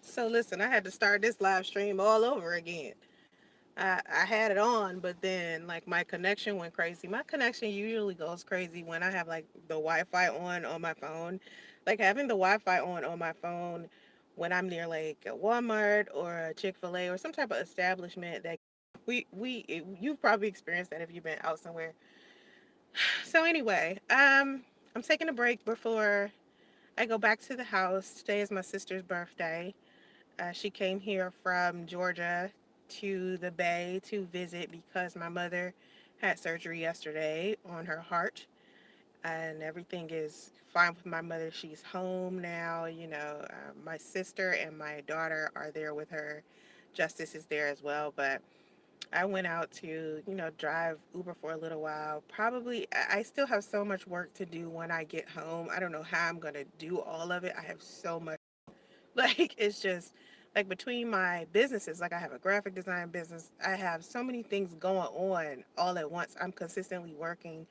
So listen, I had to start this live stream all over again. I had it on, but then like my connection went crazy. My connection usually goes crazy when I have like the Wi-Fi on my phone. Like having the Wi-Fi on my phone when I'm near like a Walmart or a Chick-fil-A or some type of establishment that you've probably experienced that if you've been out somewhere. So anyway, I'm taking a break before I go back to the house. Today is my sister's birthday. She came here from Georgia to the Bay to visit because my mother had surgery yesterday on her heart, and everything is fine with my mother. She's home now. My sister and my daughter are there with her. Justice is there as well, but I went out to, drive Uber for a little while. Probably, I still have so much work to do when I get home. I don't know how I'm going to do all of it. I have so much. Like, it's just like between my businesses, like I have a graphic design business, I have so many things going on all at once. I'm consistently working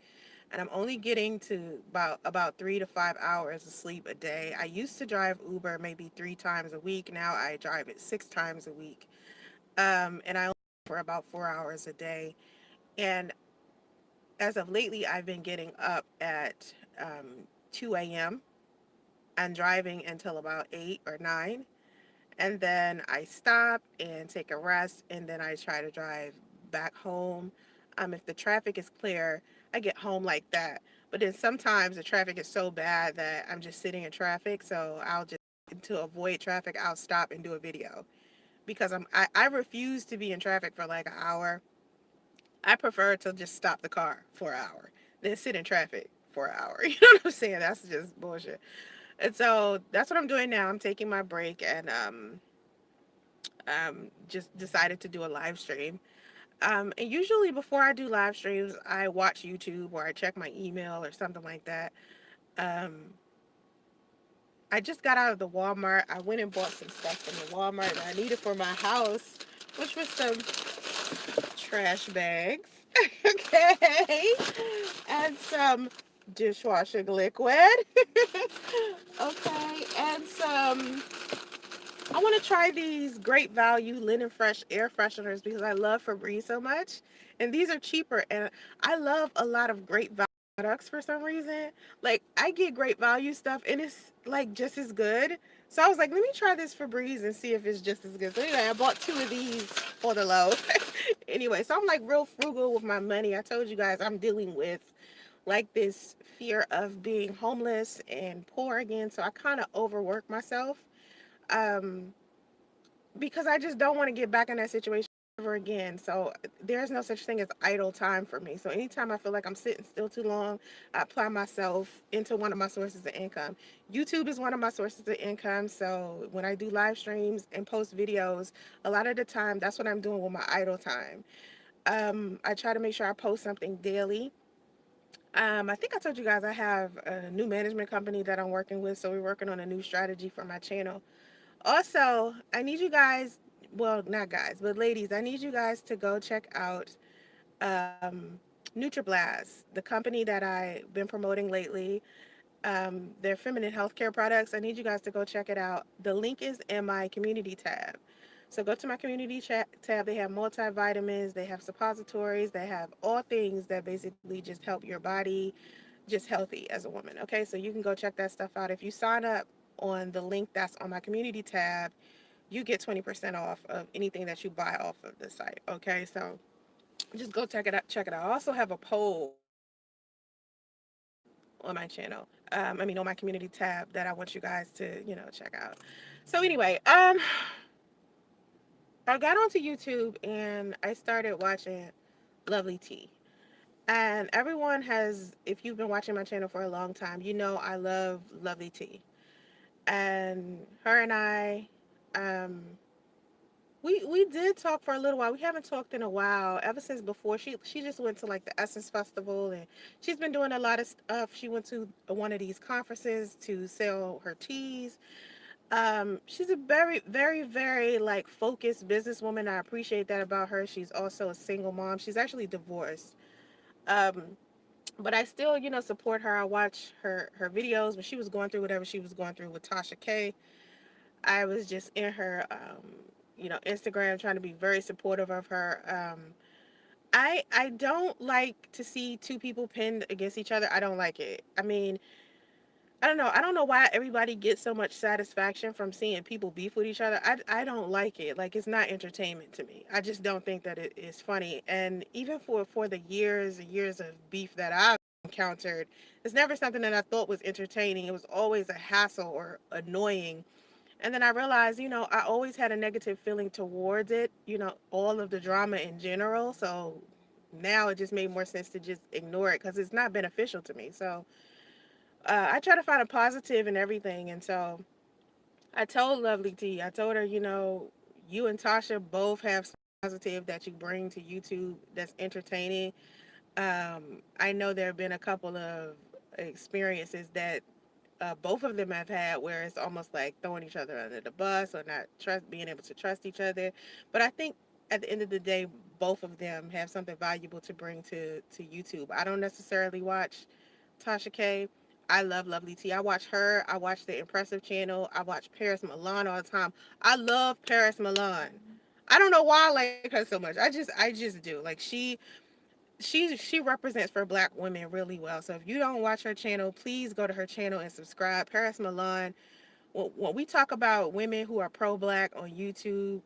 and I'm only getting to about 3 to 5 hours of sleep a day. I used to drive Uber maybe 3 times a week. Now I drive it 6 times a week. And I only for about 4 hours a day. And as of lately, I've been getting up at 2 a.m. and driving until about 8 or 9, and then I stop and take a rest, and then I try to drive back home. If the traffic is clear, I get home like that. But then sometimes the traffic is so bad that I'm just sitting in traffic, so I'll just to avoid traffic, I'll stop and do a video because I refuse to be in traffic for like an hour. I prefer to just stop the car for an hour than sit in traffic for an hour. You know what I'm saying? That's just bullshit. And so that's what I'm doing now. I'm taking my break and just decided to do a live stream. And usually before I do live streams, I watch YouTube or I check my email or something like that. Um, I just got out of the Walmart. I went and bought some stuff from the Walmart that I needed for my house, which was some trash bags, okay, and some dishwashing liquid, okay, and some I want to try these Great Value Linen Fresh air fresheners because I love Febreze so much. And these are cheaper. And I love a lot of Great Value products for some reason. Like, I get Great Value stuff and it's like just as good. So I was like, let me try this Febreze and see if it's just as good. So anyway, I bought two of these for the low. Anyway, so I'm like real frugal with my money. I told you guys I'm dealing with like this fear of being homeless and poor again. So I kind of overwork myself. Um, because I just don't want to get back in that situation ever again. So there's no such thing as idle time for me. So anytime I feel like I'm sitting still too long, I apply myself into one of my sources of income. YouTube is one of my sources of income. So when I do live streams and post videos, a lot of the time that's what I'm doing with my idle time. I try to make sure I post something daily. I think I told you guys I have a new management company that I'm working with. So we're working on a new strategy for my channel. Also, I need you guys, well, not guys, but ladies, I need you guys to go check out um, NutriBlast, the company that I've been promoting lately. Their feminine healthcare products. I need you guys to go check it out. The link is in my community tab. So go to my community chat tab. They have multivitamins, they have suppositories, they have all things that basically just help your body just healthy as a woman. Okay, so you can go check that stuff out. If you sign up on the link that's on my community tab, you get 20% off of anything that you buy off of the site. Okay, so just go check it out. Check it out. I also have a poll on my channel. On my community tab that I want you guys to, check out. So anyway, I got onto YouTube and I started watching Lovely Tea. And everyone has, if you've been watching my channel for a long time, you know I love Lovely Tea. And her and I, um, we did talk for a little while. We haven't talked in a while. Ever since before she just went to like the Essence Festival and she's been doing a lot of stuff. She went to one of these conferences to sell her teas. She's a very, very, very like focused businesswoman. I appreciate that about her. She's also a single mom. She's actually divorced. Um, but I still, support her. I watch her videos when she was going through whatever she was going through with Tasha K. I was just in her, Instagram, trying to be very supportive of her. I don't like to see two people pinned against each other. I don't like it. I mean, I don't know. I don't know why everybody gets so much satisfaction from seeing people beef with each other. I don't like it. Like, it's not entertainment to me. I just don't think that it is funny. And even for the years and years of beef that I've encountered, it's never something that I thought was entertaining. It was always a hassle or annoying. And then I realized, I always had a negative feeling towards it, all of the drama in general. So now it just made more sense to just ignore it because it's not beneficial to me. So I try to find a positive in everything. And so I told Lovely T, I told her, you and Tasha both have some positive that you bring to YouTube that's entertaining. I know there have been a couple of experiences that both of them have had where it's almost like throwing each other under the bus or not being able to trust each other. But I think at the end of the day, both of them have something valuable to bring to YouTube. I don't necessarily watch Tasha K. I love Lovely T. I watch her. I watch the Impressive channel. I watch Paris Milan all the time. I love Paris Milan. I don't know why I like her so much. I just do. Like, she represents for black women really well. So if you don't watch her channel, please go to her channel and subscribe. Paris Milan. When we talk about women who are pro black on YouTube,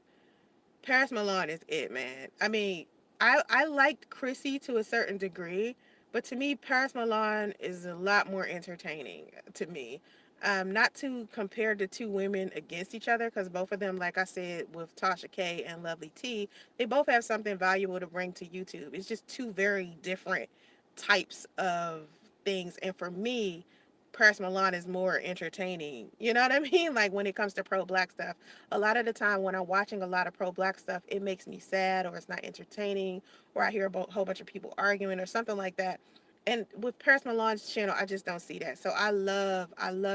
Paris Milan is it, man. I mean, I liked Chrissy to a certain degree, but to me, Paris Milan is a lot more entertaining to me. Not to compare the two women against each other, because both of them, like I said, with Tasha K and Lovely T, they both have something valuable to bring to YouTube. It's just two very different types of things. And for me, Paris Milan is more entertaining. You know what I mean? Like, when it comes to pro black stuff, a lot of the time when I'm watching a lot of pro black stuff, it makes me sad or it's not entertaining or I hear a whole bunch of people arguing or something like that. And with Paris Milan's channel, I just don't see that. So I love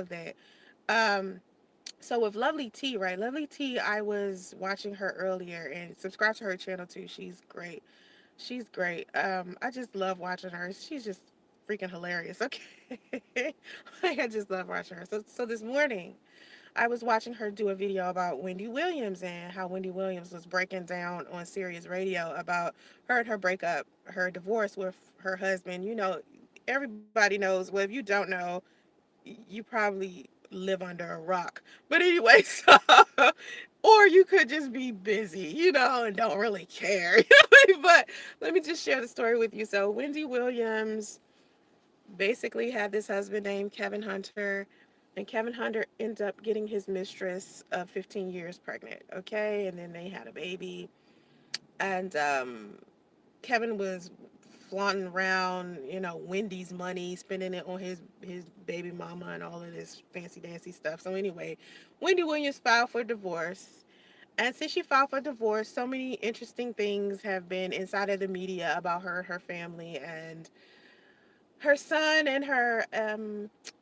that. Um, so with Lovely T, right? Lovely T, I was watching her earlier and subscribe to her channel too. She's great. She's great. I just love watching her. She's just freaking hilarious. Okay. Like, I just love watching her. So this morning, I was watching her do a video about Wendy Williams and how Wendy Williams was breaking down on Sirius Radio about her and her breakup, her divorce with her husband. Everybody knows. Well, if you don't know, you probably live under a rock. But anyway, so, or you could just be busy, and don't really care. But let me just share the story with you. So Wendy Williams basically had this husband named Kevin Hunter, and Kevin Hunter ended up getting his mistress of 15 years pregnant. Okay, and then they had a baby, and Kevin was flaunting around, Wendy's money, spending it on his baby mama and all of this fancy dancy stuff. So anyway, Wendy Williams filed for divorce. And since she filed for divorce, so many interesting things have been inside of the media about her and her family. And her son and her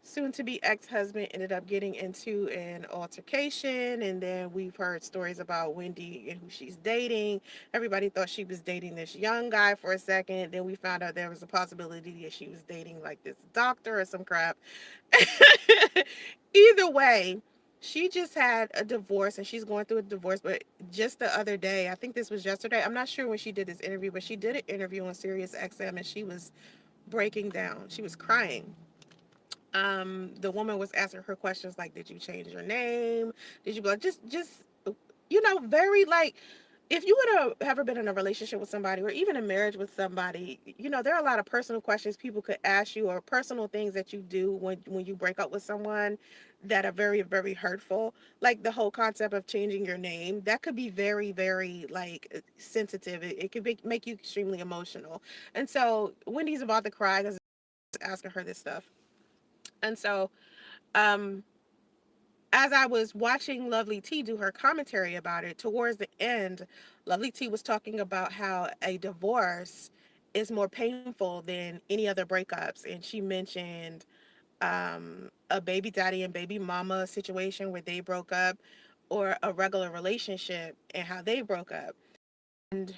soon to be ex husband ended up getting into an altercation. And then we've heard stories about Wendy and who she's dating. Everybody thought she was dating this young guy for a second. Then we found out there was a possibility that she was dating like this doctor or some crap. Either way, she just had a divorce and she's going through a divorce. But just the other day, I think this was yesterday, I'm not sure when she did this interview, but she did an interview on Sirius XM and she was breaking down. She was crying. The woman was asking her questions like, "Did you change your name? Did you just very like." If you would have ever been in a relationship with somebody or even a marriage with somebody, there are a lot of personal questions people could ask you or personal things that you do when you break up with someone that are very, very hurtful. Like the whole concept of changing your name, that could be very, very like sensitive. It could make you extremely emotional. And so Wendy's about to cry because asking her this stuff. And so, um, as I was watching Lovely T do her commentary about it, towards the end, Lovely T was talking about how a divorce is more painful than any other breakups. And she mentioned a baby daddy and baby mama situation where they broke up, or a regular relationship and how they broke up. And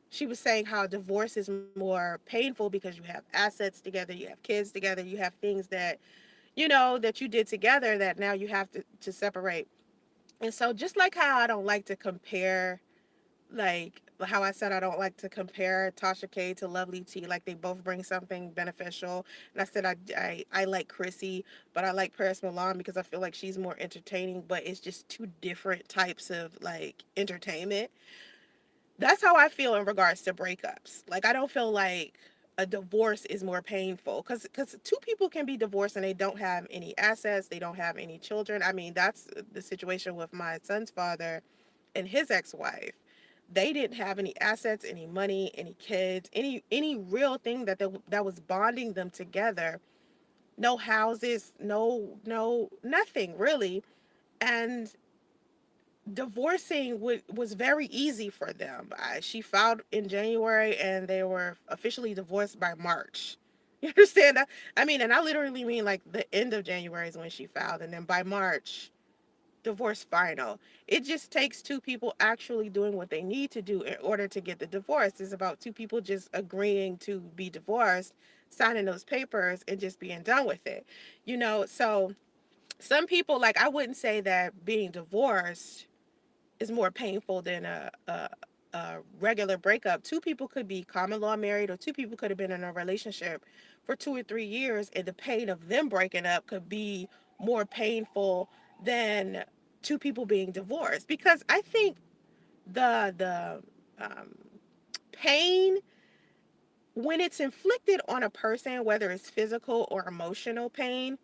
she was saying how divorce is more painful because you have assets together, you have kids together, you have things that that you did together that now you have to separate. And so just like how I don't like to compare, like how I said I don't like to compare Tasha K to Lovely T, like they both bring something beneficial. And I said I like Chrissy, but I like Paris Milan because I feel like she's more entertaining, but it's just two different types of like entertainment. That's how I feel in regards to breakups. Like I don't feel like a divorce is more painful because two people can be divorced and they don't have any assets, they don't have any children. I mean, that's the situation with my son's father and his ex-wife. They didn't have any assets, any money, any kids, any real thing that was bonding them together. No houses, no nothing really. And divorcing was very easy for them. She filed in January and they were officially divorced by March. You understand that? I mean, and I literally mean like the end of January is when she filed, and then by March, divorce final. It just takes two people actually doing what they need to do in order to get the divorce. It's about two people just agreeing to be divorced, signing those papers, and just being done with it. So some people, like, I wouldn't say that being divorced is more painful than a regular breakup. Two people could be common law married, or two people could have been in a relationship for 2 or 3 years, and the pain of them breaking up could be more painful than two people being divorced. Because I think the um, pain, when it's inflicted on a person, whether it's physical or emotional pain,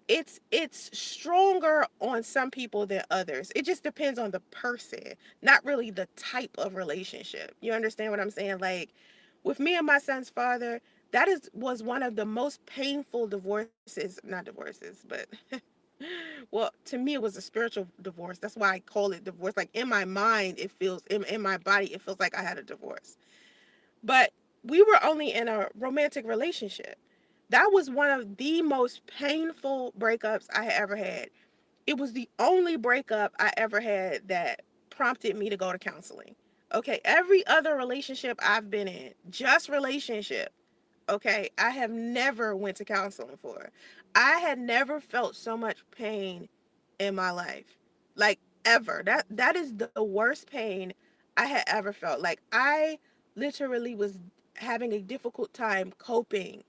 it's stronger on some people than others. It just depends on the person, not really the type of relationship. You understand what I'm saying? Like with me and my son's father, that is was one of the most painful divorces, not divorces, but well, to me it was a spiritual divorce. That's why I call it divorce. Like in my mind, it feels in my body, it feels like I had a divorce. But we were only in a romantic relationship. That was one of the most painful breakups I had ever had. It was the only breakup I ever had that prompted me to go to counseling. Okay, every other relationship I've been in, just relationship, okay, I have never went to counseling for. I had never felt so much pain in my life. Like ever. That is the worst pain I had ever felt. Like I literally was having a difficult time coping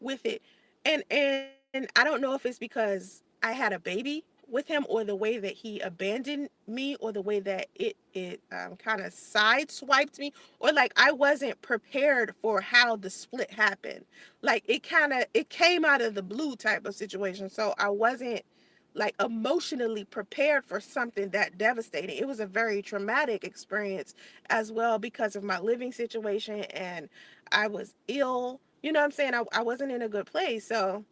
with it. And I don't know if it's because I had a baby with him, or the way that he abandoned me, or the way that it kind of sideswiped me, or like I wasn't prepared for how the split happened. Like it came out of the blue type of situation. So I wasn't like emotionally prepared for something that devastating. It was a very traumatic experience as well because of my living situation, and I was ill. You know what I'm saying? I wasn't in a good place. So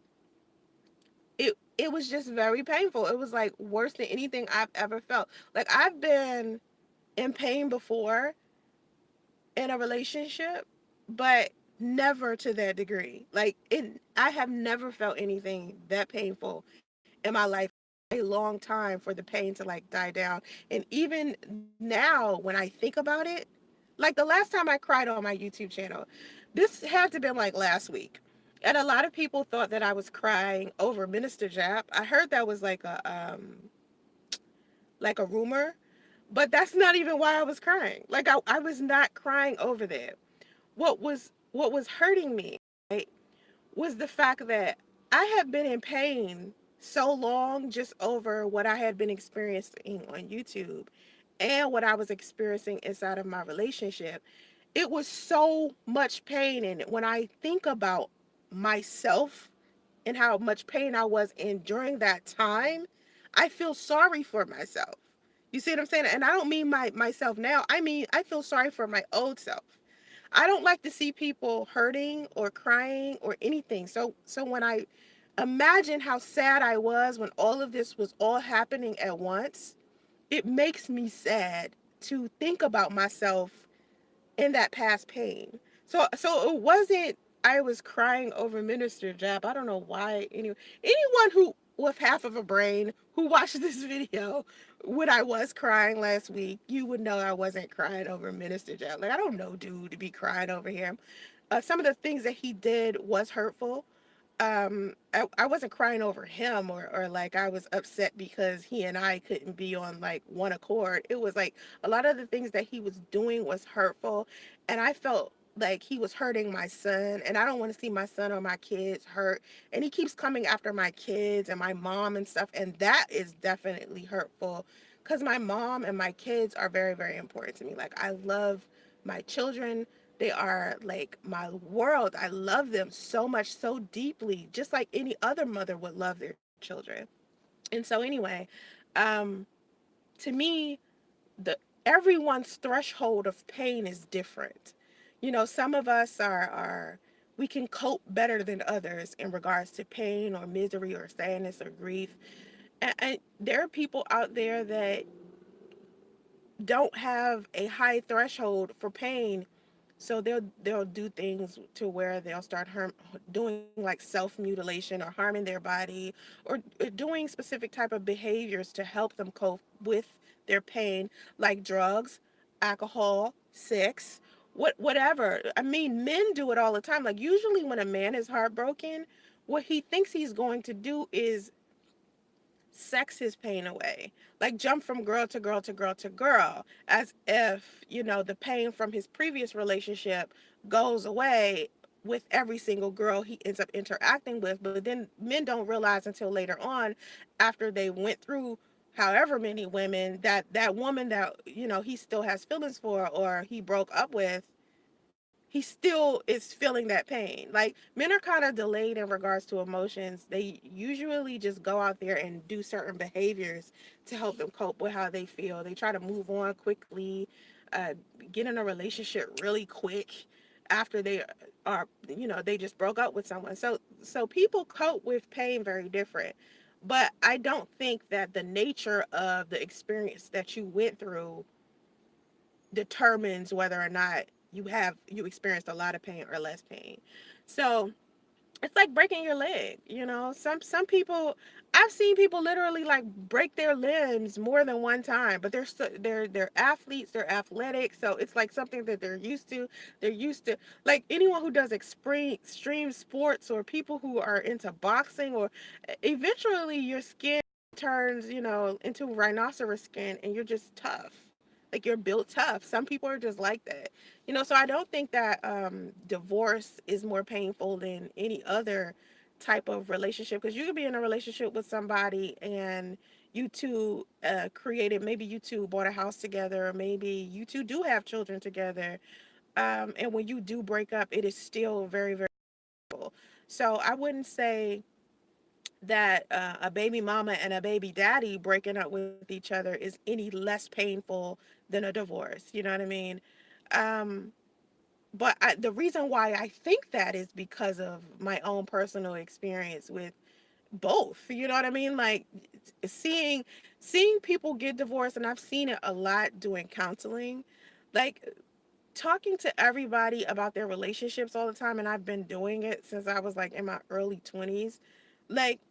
it was just very painful. It was like worse than anything I've ever felt. Like I've been in pain before in a relationship, but never to that degree. Like I have never felt anything that painful in my life a long time for the pain to like die down. And even now when I think about it, like the last time I cried on my YouTube channel, this had to been like last week. And a lot of people thought that I was crying over Minister Jap. I heard that was like a rumor, but that's not even why I was crying. Like I was not crying over that. What was hurting me, right, was the fact that I had been in pain so long just over what I had been experiencing on YouTube and what I was experiencing inside of my relationship. It was so much pain. And when I think about myself and how much pain I was in during that time, I feel sorry for myself. You see what I'm saying? And I don't mean myself now. I mean, I feel sorry for my old self. I don't like to see people hurting or crying or anything. So when I imagine how sad I was when all of this was all happening at once, it makes me sad to think about myself in that past pain. So it wasn't I was crying over Minister Jab. I don't know why anyone who with half of a brain who watched this video when I was crying last week, you would know I wasn't crying over Minister Jab. Like I don't know dude to be crying over him. Some of the things that he did was hurtful. I wasn't crying over him, or like I was upset because he and I couldn't be on like one accord. It was like a lot of the things that he was doing was hurtful, and I felt like he was hurting my son, and I don't want to see my son or my kids hurt. And he keeps coming after my kids and my mom and stuff, and that is definitely hurtful because my mom and my kids are very, very important to me. Like, I love my children. They are like my world. I love them so much, so deeply, just like any other mother would love their children. And so, anyway, um, to me, the everyone's threshold of pain is different. You know, some of us are we can cope better than others in regards to pain or misery or sadness or grief. And there are people out there that don't have a high threshold for pain, so they'll do things to where they'll start doing like self mutilation or harming their body, or doing specific type of behaviors to help them cope with their pain, like drugs, alcohol, sex, whatever. I mean, men do it all the time. Like, usually when a man is heartbroken, what he thinks he's going to do is sex his pain away, like jump from girl to girl to girl to girl, as if, you know, the pain from his previous relationship goes away with every single girl he ends up interacting with. But then men don't realize until later on, after they went through however many women, that that woman that, you know, he still has feelings for or he broke up with, he still is feeling that pain. Like, men are kind of delayed in regards to emotions. They usually just go out there and do certain behaviors to help them cope with how they feel. They try to move on quickly, uh, get in a relationship really quick after they are, you know, they just broke up with someone. So people cope with pain very different. But I don't think that the nature of the experience that you went through determines whether or not you experienced a lot of pain or less pain. So it's like breaking your leg, you know. Some people, I've seen people literally like break their limbs more than one time, but they're athletes, they're athletic, so it's like something that they're used to. They're used to, like, anyone who does extreme sports, or people who are into boxing, or eventually your skin turns, you know, into rhinoceros skin, and you're just tough. Like, you're built tough. Some people are just like that, you know. So I don't think that divorce is more painful than any other type of relationship, because you could be in a relationship with somebody and you two created, maybe you two bought a house together, or maybe you two do have children together, and when you do break up, it is still very, very painful. So I wouldn't say that a baby mama and a baby daddy breaking up with each other is any less painful than a divorce. You know what I mean? Um, the reason why I think that is because of my own personal experience with both. You know what I mean? Like, seeing seeing people get divorced, and I've seen it a lot doing counseling. Like, talking to everybody about their relationships all the time, and I've been doing it since I was like in my early 20s. Like,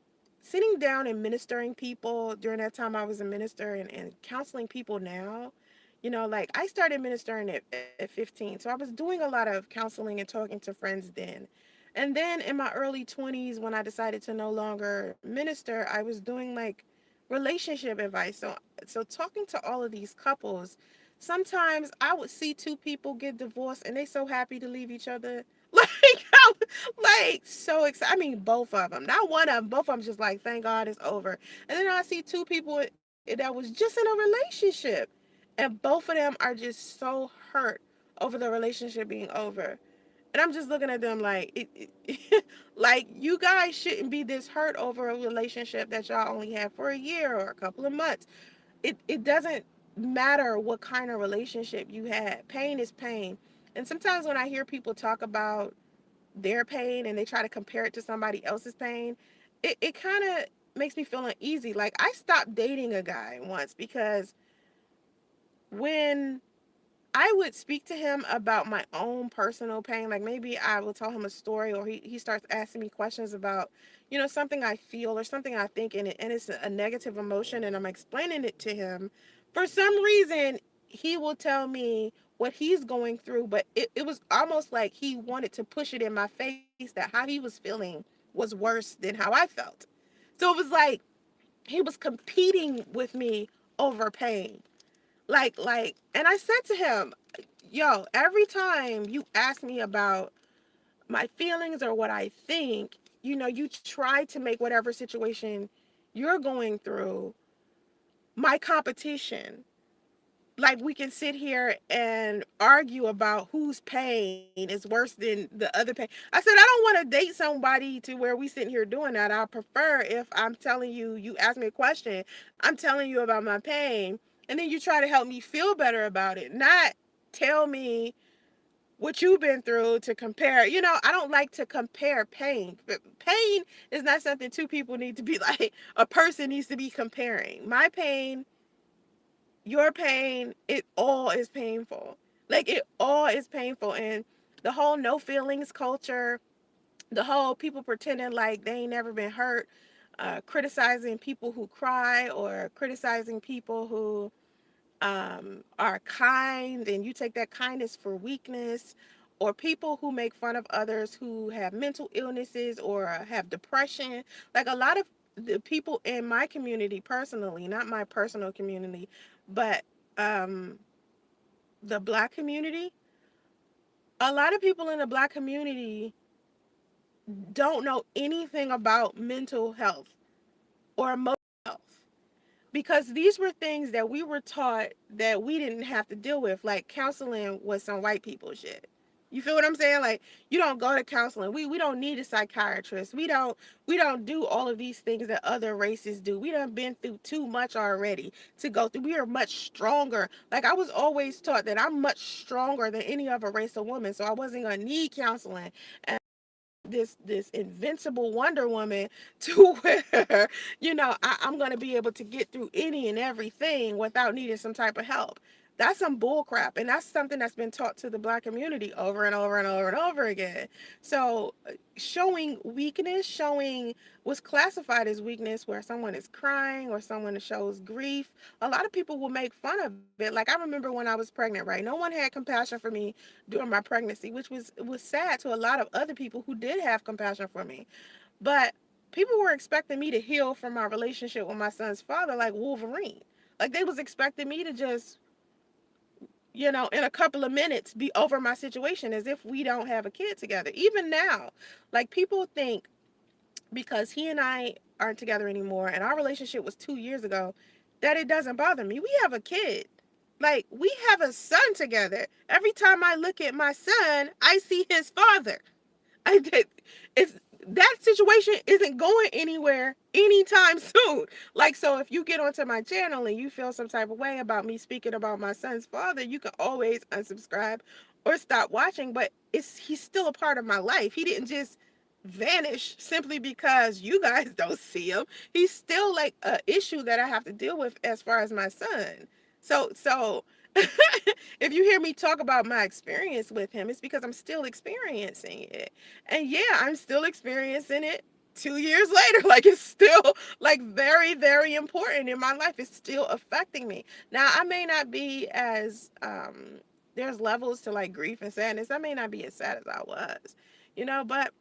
sitting down and ministering people during that time I was a minister, and counseling people now. You know, like, I started ministering at 15. So I was doing a lot of counseling and talking to friends then. And then in my early 20s, when I decided to no longer minister, I was doing like relationship advice. So talking to all of these couples, sometimes I would see two people get divorced and they so happy to leave each other. Like, like, so excited. I mean, both of them, not one of them. Both of them just like, thank God it's over. And then I see two people that was just in a relationship, and both of them are just so hurt over the relationship being over. And I'm just looking at them like, like, you guys shouldn't be this hurt over a relationship that y'all only had for a year or a couple of months. It doesn't matter what kind of relationship you had. Pain is pain. And sometimes when I hear people talk about their pain and they try to compare it to somebody else's pain, it kind of makes me feel uneasy. Like, I stopped dating a guy once because when I would speak to him about my own personal pain. Like, maybe I will tell him a story, or he starts asking me questions about, you know, something I feel or something I think, and it's a negative emotion, and I'm explaining it to him. For some reason, he will tell me what he's going through, but it was almost like he wanted to push it in my face that how he was feeling was worse than how I felt. So it was like he was competing with me over pain. And I said to him, yo, every time you ask me about my feelings or what I think, you try to make whatever situation you're going through my competition. Like, we can sit here and argue about whose pain is worse than the other pain. I said, I don't want to date somebody to where we sitting here doing that. I prefer if I'm telling you, you ask me a question, I'm telling you about my pain, and then you try to help me feel better about it, not tell me what you've been through to compare. I don't like to compare pain. But pain is not something two people need to be like, a person needs to be comparing. My pain, your pain, it all is painful. Like, it all is painful. And the whole no feelings culture, the whole people pretending like they ain't never been hurt, criticizing people who cry, or criticizing people who are kind, and you take that kindness for weakness, or people who make fun of others who have mental illnesses or have depression. Like, a lot of the people in my community, personally, not my personal community, but um, the black community, a lot of people in the black community don't know anything about mental health or emotional health, because these were things that we were taught that we didn't have to deal with. Like, counseling was some white people shit. You feel what I'm saying? Like, you don't go to counseling. We don't need a psychiatrist. We don't do all of these things that other races do. We done been through too much already to go through. We are much stronger. Like, I was always taught that I'm much stronger than any other race of women, so I wasn't gonna need counseling. And this invincible Wonder Woman to where I'm gonna be able to get through any and everything without needing some type of help. That's some bull crap, and that's something that's been taught to the black community over and over and over and over again. So showing weakness, showing what's classified as weakness, where someone is crying or someone shows grief, a lot of people will make fun of it. Like, I remember when I was pregnant, right? No one had compassion for me during my pregnancy, which was sad to a lot of other people who did have compassion for me. But people were expecting me to heal from my relationship with my son's father like Wolverine. Like, they was expecting me to just, in a couple of minutes be over my situation, as if we don't have a kid together. Even now, like, people think because he and I aren't together anymore and our relationship was 2 years ago, that it doesn't bother me. We have a kid. Like, we have a son together. Every time I look at my son, I see his father. I did. It's That situation isn't going anywhere anytime soon. Like, so if you get onto my channel and you feel some type of way about me speaking about my son's father, you can always unsubscribe or stop watching. But he's still a part of my life. He didn't just vanish simply because you guys don't see him. He's still like a issue that I have to deal with as far as my son. So if you hear me talk about my experience with him, it's because I'm still experiencing it. And yeah, I'm still experiencing it 2 years later. Like, it's still like very, very important in my life. It's still affecting me. Now, I may not be as there's levels to like grief and sadness. I may not be as sad as I was, but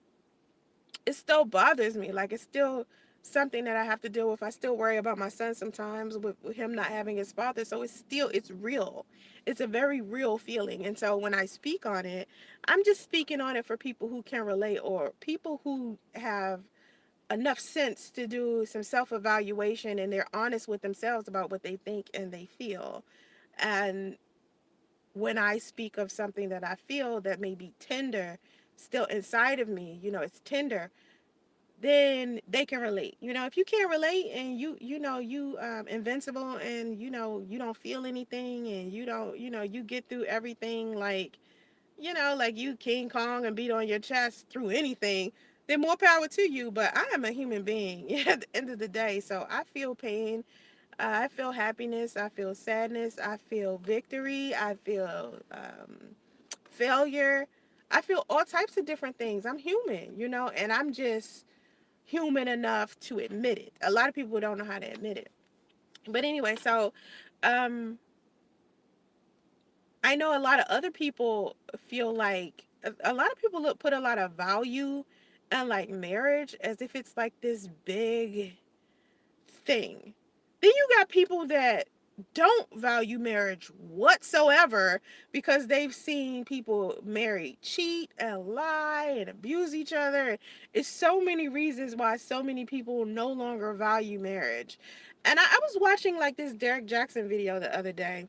it still bothers me. Like, it's still something that I have to deal with. I still worry about my son sometimes with him not having his father. So it's real. It's a very real feeling. And so when I speak on it, I'm just speaking on it for people who can relate, or people who have enough sense to do some self-evaluation and they're honest with themselves about what they think and they feel. And when I speak of something that I feel that may be tender still inside of me, it's tender, then they can relate. If you can't relate and you invincible, and you don't feel anything, and you don't, you get through everything like, like you King Kong and beat on your chest through anything, then more power to you. But I am a human being at the end of the day. So I feel pain. I feel happiness. I feel sadness. I feel victory. I feel failure. I feel all types of different things. I'm human, and I'm just human enough to admit it. A lot of people don't know how to admit it. But anyway, so um I know a lot of other people feel like a lot of people put a lot of value and like marriage as if it's like this big thing. Then you got people that don't value marriage whatsoever because they've seen people married cheat and lie and abuse each other. It's so many reasons why so many people no longer value marriage. And I was watching like this Derek Jackson video the other day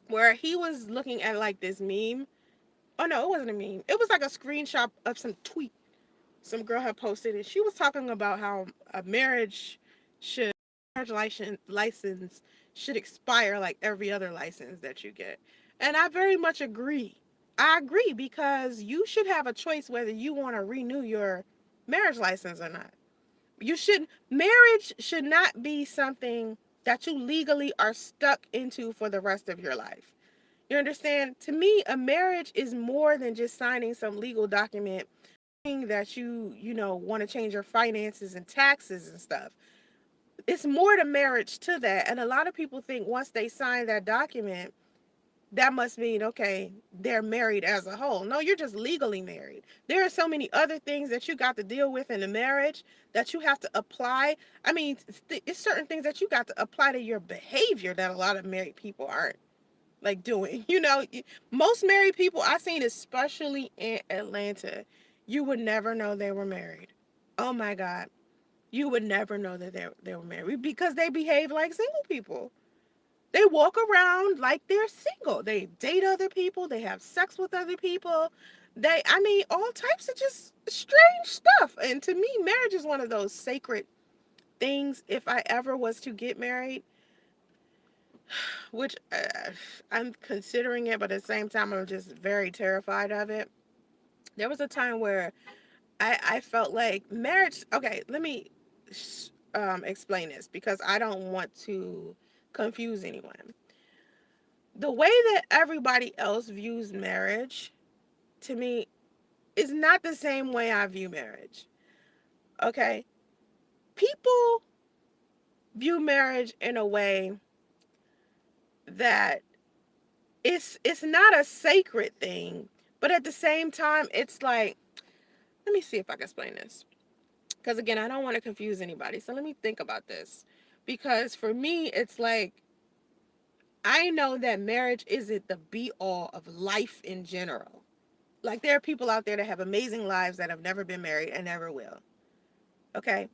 where he was looking at like this meme. Oh no, it wasn't a meme. It was like a screenshot of some tweet some girl had posted, and she was talking about how a should marriage license should expire like every other license that you get. And I very much agree. I agree because you should have a choice whether you want to renew your marriage license or not. You should Marriage should not be something that you legally are stuck into for the rest of your life. You understand? To me, a marriage is more than just signing some legal document that you want to change your finances and taxes and stuff. It's more to marriage to that. And a lot of people think once they sign that document, that must mean, okay, they're married as a whole. No, you're just legally married. There are so many other things that you got to deal with in a marriage that you have to apply. I mean, it's certain things that you got to apply to your behavior that a lot of married people aren't like doing. Most married people I've seen, especially in Atlanta, you would never know they were married. Oh my God. You would never know that they were married because they behave like single people. They walk around like they're single. They date other people. They have sex with other people. I mean, all types of just strange stuff. And to me, marriage is one of those sacred things. If I ever was to get married, which I'm considering it, but at the same time, I'm just very terrified of it. There was a time where I felt like marriage. Okay, let me explain this because I don't want to confuse anyone. The way that everybody else views marriage, to me, is not the same way I view marriage. Okay? People view marriage in a way that it's not a sacred thing, but at the same time, it's like, let me see if I can explain this. Because again, I don't want to confuse anybody. So let me think about this. Because for me, it's like, I know that marriage isn't the be all of life in general. Like, there are people out there that have amazing lives that have never been married and never will. Okay?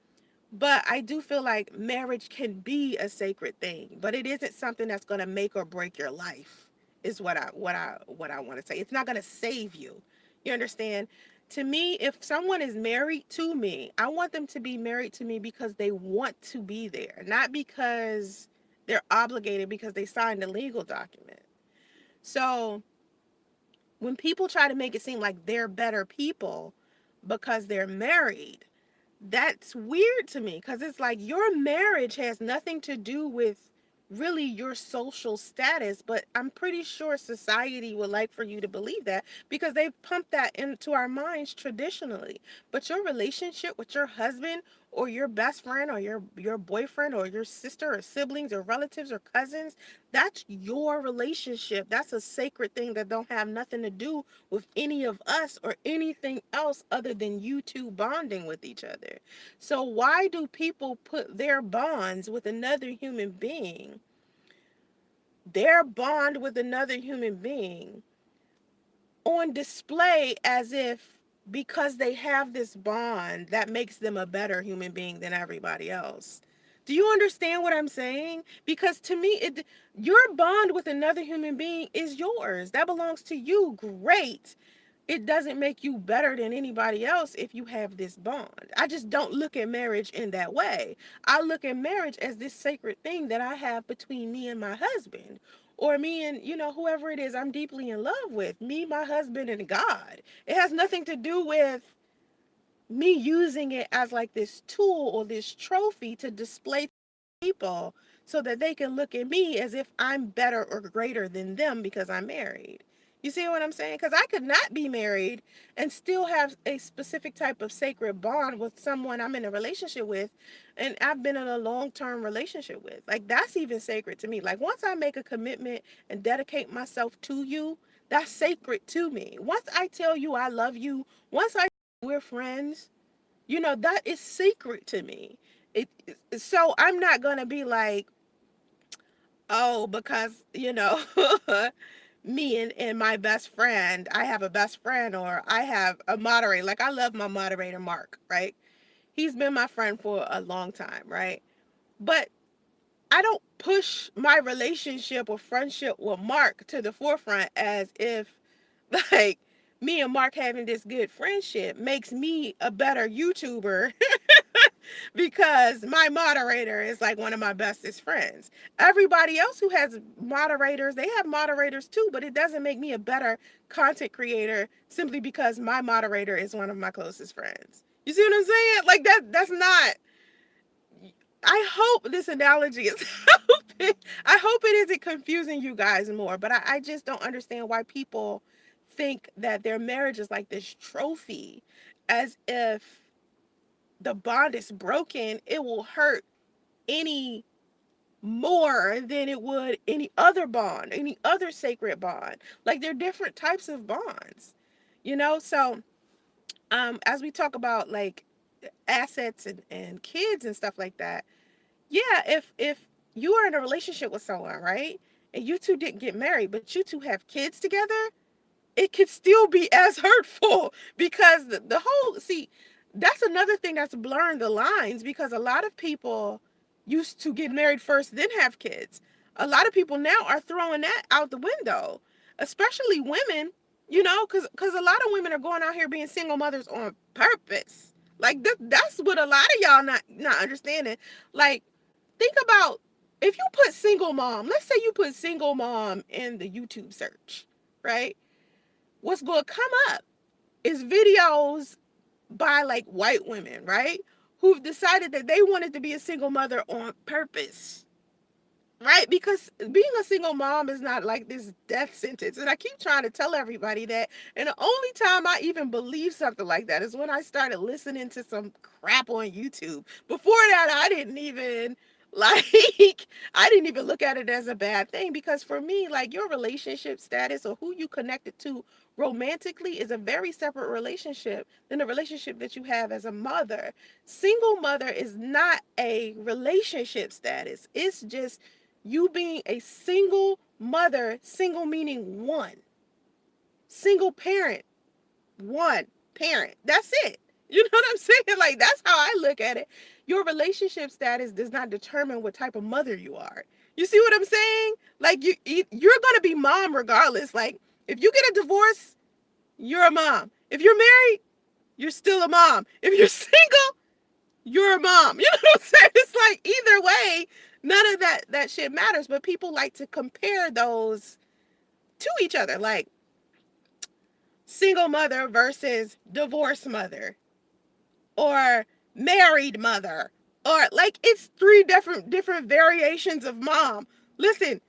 But I do feel like marriage can be a sacred thing, but it isn't something that's going to make or break your life. Is what I want to say. It's not going to save you. You understand? To me, if someone is married to me, I want them to be married to me because they want to be there, not because they're obligated because they signed a legal document. So, when people try to make it seem like they're better people because they're married, that's weird to me because it's like your marriage has nothing to do with really your social status, but I'm pretty sure society would like for you to believe that because they've pumped that into our minds traditionally. But your relationship with your husband or your best friend or your boyfriend or your sister or siblings or relatives or cousins, that's your relationship. That's a sacred thing that don't have nothing to do with any of us or anything else other than you two bonding with each other. So why do people put their bonds with another human being, their bond with another human being, on display as if because they have this bond that makes them a better human being than everybody else? Do you understand what I'm saying? Because to me, your bond with another human being is yours. That belongs to you. Great. It doesn't make you better than anybody else if you have this bond. I just don't look at marriage in that way. I look at marriage as this sacred thing that I have between me and my husband, or me and, whoever it is I'm deeply in love with, me, my husband, and God. It has nothing to do with me using it as like this tool or this trophy to display to people so that they can look at me as if I'm better or greater than them because I'm married. You see what I'm saying? Because I could not be married and still have a specific type of sacred bond with someone I'm in a relationship with and I've been in a long-term relationship with. Like, that's even sacred to me. Like, once I make a commitment and dedicate myself to you, that's sacred to me. Once I tell you I love you, once I we're friends, That is secret to me. it so I'm not going to be like, oh, because me and my best friend, I have a best friend, or I have a moderator. Like, I love my moderator, Mark, right? He's been my friend for a long time, right? But I don't push my relationship or friendship with Mark to the forefront as if, like, me and Mark having this good friendship makes me a better YouTuber because my moderator is like one of my bestest friends. Everybody else who has moderators, they have moderators too, but it doesn't make me a better content creator simply because my moderator is one of my closest friends. You see what I'm saying? Like, that's not. I hope this analogy is helping. I hope it isn't confusing you guys more, but I just don't understand why people think that their marriage is like this trophy, as if the bond is broken, it will hurt any more than it would any other bond, any other sacred bond. Like, they're different types of bonds, So, as we talk about like assets and kids and stuff like that, yeah, if you are in a relationship with someone, right, and you two didn't get married, but you two have kids together, it could still be as hurtful because the whole, see, that's another thing that's blurring the lines, because a lot of people used to get married first then have kids. A lot of people now are throwing that out the window, especially women, because a lot of women are going out here being single mothers on purpose. Like, that's what a lot of y'all not understanding. Like, think about, if you put single mom, let's say you put single mom in the YouTube search, right? What's going to come up is videos by like white women, right? Who've decided that they wanted to be a single mother on purpose, right? Because being a single mom is not like this death sentence. And I keep trying to tell everybody that. And the only time I even believe something like that is when I started listening to some crap on YouTube. Before that, I didn't even like I didn't even look at it as a bad thing, because for me, like, your relationship status or who you connected to romantically is a very separate relationship than the relationship that you have as a mother. Single mother is not a relationship status. It's just you being a single mother, single meaning one, single parent, one parent. That's it. You know what I'm saying? Like, that's how I look at it. Your relationship status does not determine what type of mother you are. You see what I'm saying? Like, you're going to be mom regardless. Like, if you get a divorce, you're a mom. If you're married, you're still a mom. If you're single, you're a mom. You know what I'm saying? It's like, either way, none of that shit matters. But people like to compare those to each other, like single mother versus divorced mother, or married mother, or like, it's three different variations of mom. Listen,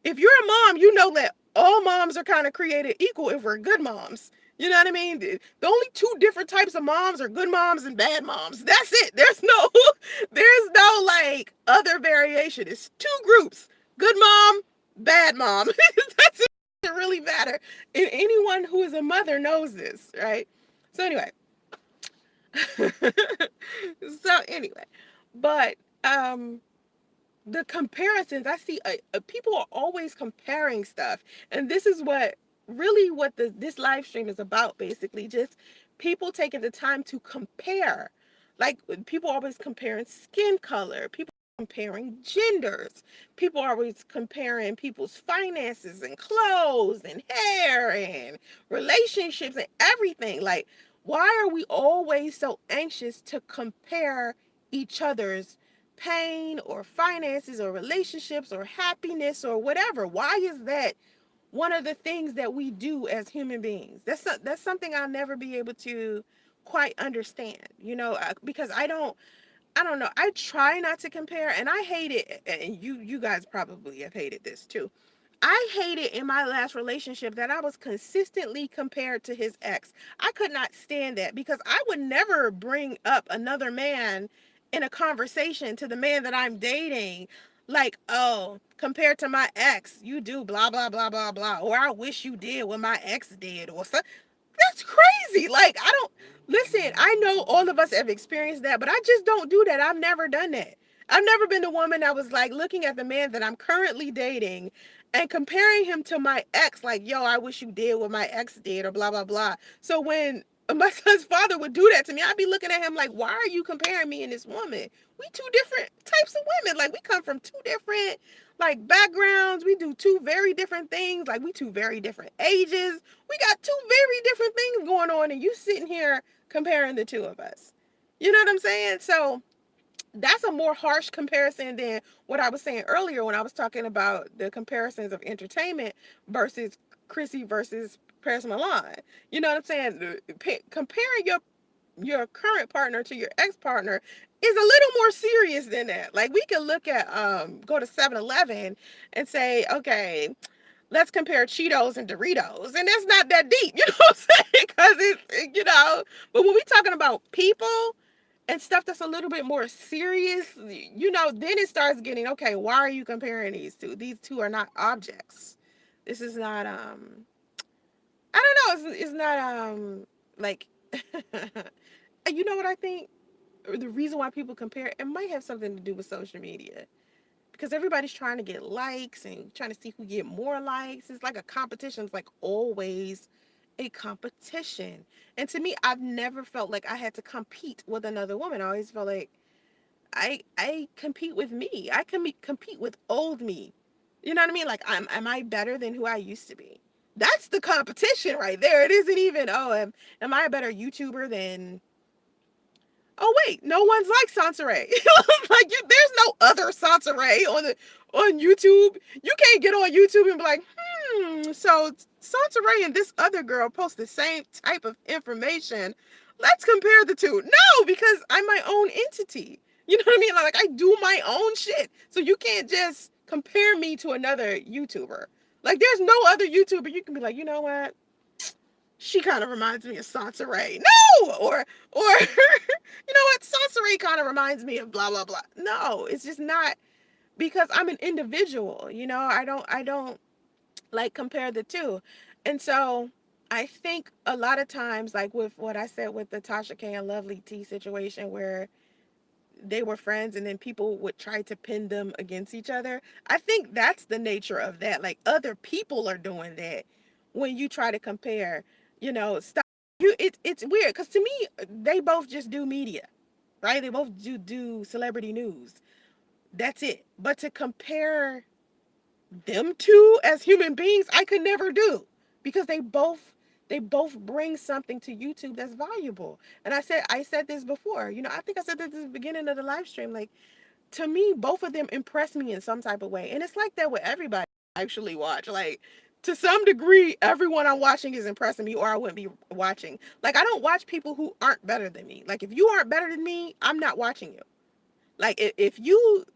if you're a mom, you know that all moms are kind of created equal if we're good moms. You know what I mean? The only two different types of moms are good moms and bad moms. That's it. There's no there's no like other variation. It's two groups. Good mom, bad mom. That's it. It doesn't really matter. And anyone who is a mother knows this, right? So anyway, so anyway, but the comparisons I see, people are always comparing stuff, and this is what this live stream is about, basically, just people taking the time to compare. Like, people are always comparing skin color, people comparing genders, people are always comparing people's finances and clothes and hair and relationships and everything. Like, why are we always so anxious to compare each other's pain or finances or relationships or happiness or whatever? Why is that one of the things that we do as human beings? That's something I'll never be able to quite understand, because I don't know. I try not to compare, and I hate it. And you guys probably have hated this too. I hated in my last relationship that I was consistently compared to his ex. I could not stand that, because I would never bring up another man in a conversation to the man that I'm dating. Like, oh, compared to my ex, you do blah, blah, blah, blah, blah. Or I wish you did what my ex did. Or something. That's crazy. Like, I don't listen. I know all of us have experienced that, but I just don't do that. I've never done that. I've never been the woman that was like looking at the man that I'm currently dating and comparing him to my ex, like, yo, I wish you did what my ex did, or blah, blah, blah. So when my son's father would do that to me, I'd be looking at him like, why are you comparing me and this woman? We two different types of women. Like, we come from two different like backgrounds. We do two very different things. Like, we two very different ages. We got two very different things going on, and you sitting here comparing the two of us. You know what I'm saying? So that's a more harsh comparison than what I was saying earlier when I was talking about the comparisons of entertainment versus Chrissy versus Paris Milan. You know what I'm saying? Comparing your current partner to your ex partner is a little more serious than that. Like, we can look at go to 7-Eleven and say, okay, let's compare Cheetos and Doritos. And that's not that deep, you know what I'm saying? Because it's, but when we talking about people and stuff that's a little bit more serious, then it starts getting, okay, why are you comparing these two? These two are not objects. This is not, I don't know, it's not, like, you know what I think? The reason why people compare, it might have something to do with social media because everybody's trying to get likes and trying to see who get more likes. It's like a competition. It's like always a competition. And to me, I've never felt like I had to compete with another woman. I always felt like I compete with me. I can compete with old me. You know what I mean? Like, am I better than who I used to be? That's the competition right there. It isn't even, oh, am I a better YouTuber than, oh wait, no one's like Soncerae. Like, there's no other Soncerae on YouTube. You can't get on YouTube and be like, so Soncerae and this other girl post the same type of information. Let's compare the two. No, because I'm my own entity. You know what I mean? Like, I do my own shit. So you can't just compare me to another YouTuber. Like, there's no other YouTuber you can be like, you know what? She kind of reminds me of Soncerae. No, or you know what? Soncerae kind of reminds me of blah blah blah. No, it's just not because I'm an individual. I don't like compare the two, and so I think a lot of times, like with what I said with the Tasha K and Lovely T situation, where they were friends and then people would try to pin them against each other. I think that's the nature of that. Like, other people are doing that when you try to compare, stuff. It's weird because to me they both just do media, right? They both do celebrity news. That's it. But to compare them two as human beings, I could never do because they both bring something to YouTube that's valuable. And I said this before. I think I said this at the beginning of the live stream. Like, to me, both of them impress me in some type of way. And it's like that with everybody I actually watch. Like, to some degree, everyone I'm watching is impressing me, or I wouldn't be watching. Like, I don't watch people who aren't better than me. Like, if you aren't better than me, I'm not watching you. Like,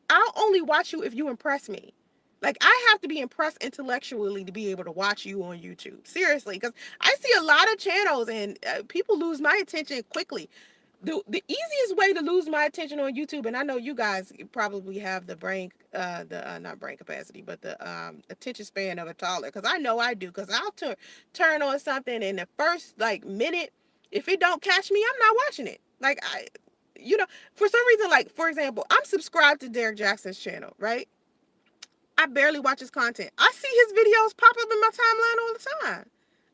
I'll only watch you if you impress me. Like, I have to be impressed intellectually to be able to watch you on YouTube. Seriously, because I see a lot of channels and people lose my attention quickly. The easiest way to lose my attention on YouTube, and I know you guys probably have the brain, the not brain capacity, but the attention span of a toddler. Because I know I do. Because I'll turn on something, and the first like minute, if it don't catch me, I'm not watching it. Like, for some reason, like for example, I'm subscribed to Derek Jackson's channel, right? I barely watch his content. I see his videos pop up in my timeline all the time.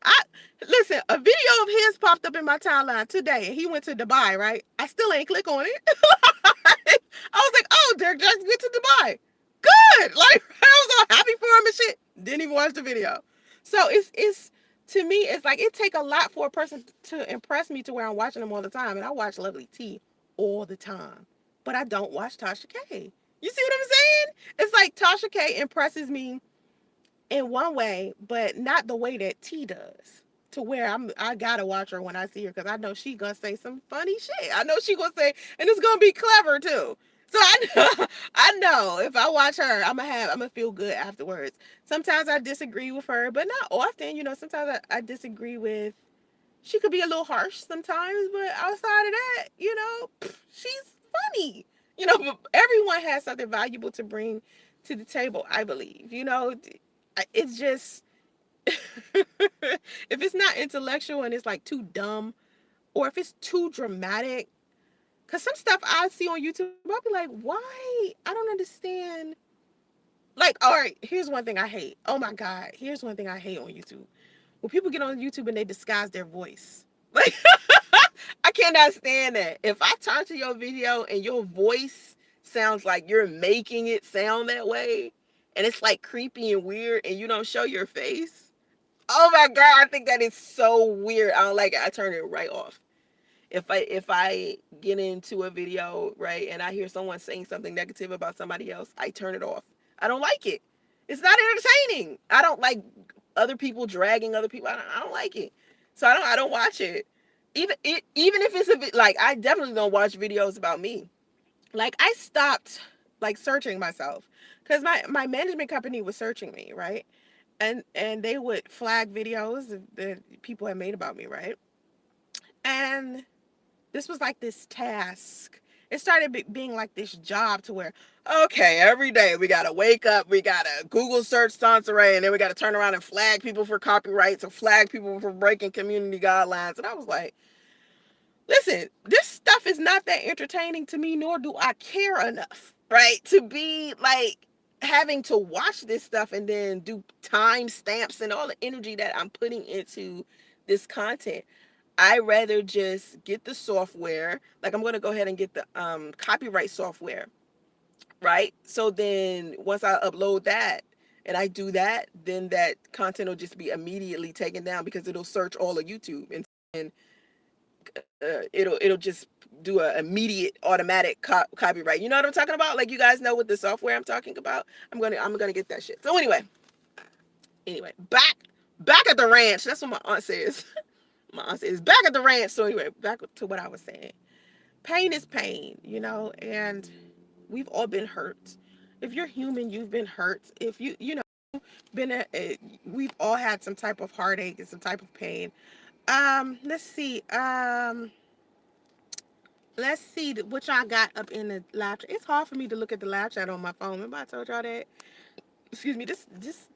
I listen, a video of his popped up in my timeline today, and he went to Dubai, right? I still ain't click on it. I was like, oh, Derek Jackson went to Dubai. Good. Like, I was all happy for him and shit. Didn't even watch the video. So it's to me, it's like it take a lot for a person to impress me to where I'm watching them all the time. And I watch Lovely T all the time. But I don't watch Tasha K. You see what I'm saying? It's like Tasha K impresses me in one way, but not the way that T does. To where I gotta watch her when I see her because I know she gonna say some funny shit. I know she gonna say, and it's gonna be clever too. So I know, I know if I watch her, I'm gonna feel good afterwards. Sometimes I disagree with her, but not often. Sometimes I disagree with. She could be a little harsh sometimes, but outside of that, she's funny. But everyone has something valuable to bring to the table. I believe. It's just If it's not intellectual and it's like too dumb, or if it's too dramatic, because some stuff I see on YouTube, I'll be like, why? I don't understand. Like, all right, here's one thing I hate. Oh my God, here's one thing I hate on YouTube. When people get on YouTube and they disguise their voice. Like, I cannot stand that. If I turn to your video and your voice sounds like you're making it sound that way, and it's like creepy and weird, and you don't show your face, oh my God, I think that is so weird. I don't like it. I turn it right off. If I get into a video, right, and I hear someone saying something negative about somebody else, I turn it off. I don't like it. It's not entertaining. I don't like other people dragging other people. I don't like it. So I don't watch it. Even if it's a bit like, I definitely don't watch videos about me. Like, I stopped like searching myself because my management company was searching me, right? And they would flag videos that people had made about me, right? And this was like this task. It started being like this job to where, okay, every day we gotta wake up, we gotta Google search Soncerae, and then we gotta turn around and flag people for copyrights or flag people for breaking community guidelines. And I was like, listen, this stuff is not that entertaining to me, nor do I care enough, right, to be like having to watch this stuff and then do time stamps and all the energy that I'm putting into this content. I rather just get the software. Like, I'm gonna go ahead and get the copyright software, right? So then once I upload that and I do that, then that content will just be immediately taken down because it'll search all of YouTube, and it'll just do a immediate automatic copyright. You know what I'm talking about? Like, you guys know what the software I'm talking about. I'm gonna get that shit. So anyway, back at the ranch. That's what my aunt says. My aunt says back at the ranch. So anyway, back to what I was saying. Pain is pain, and we've all been hurt. If you're human, you've been hurt. If you know been we've all had some type of heartache and some type of pain. Let's see. Let's see what y'all got up in the live chat. It's hard for me to look at the live chat on my phone. Remember I told y'all that? Excuse me. This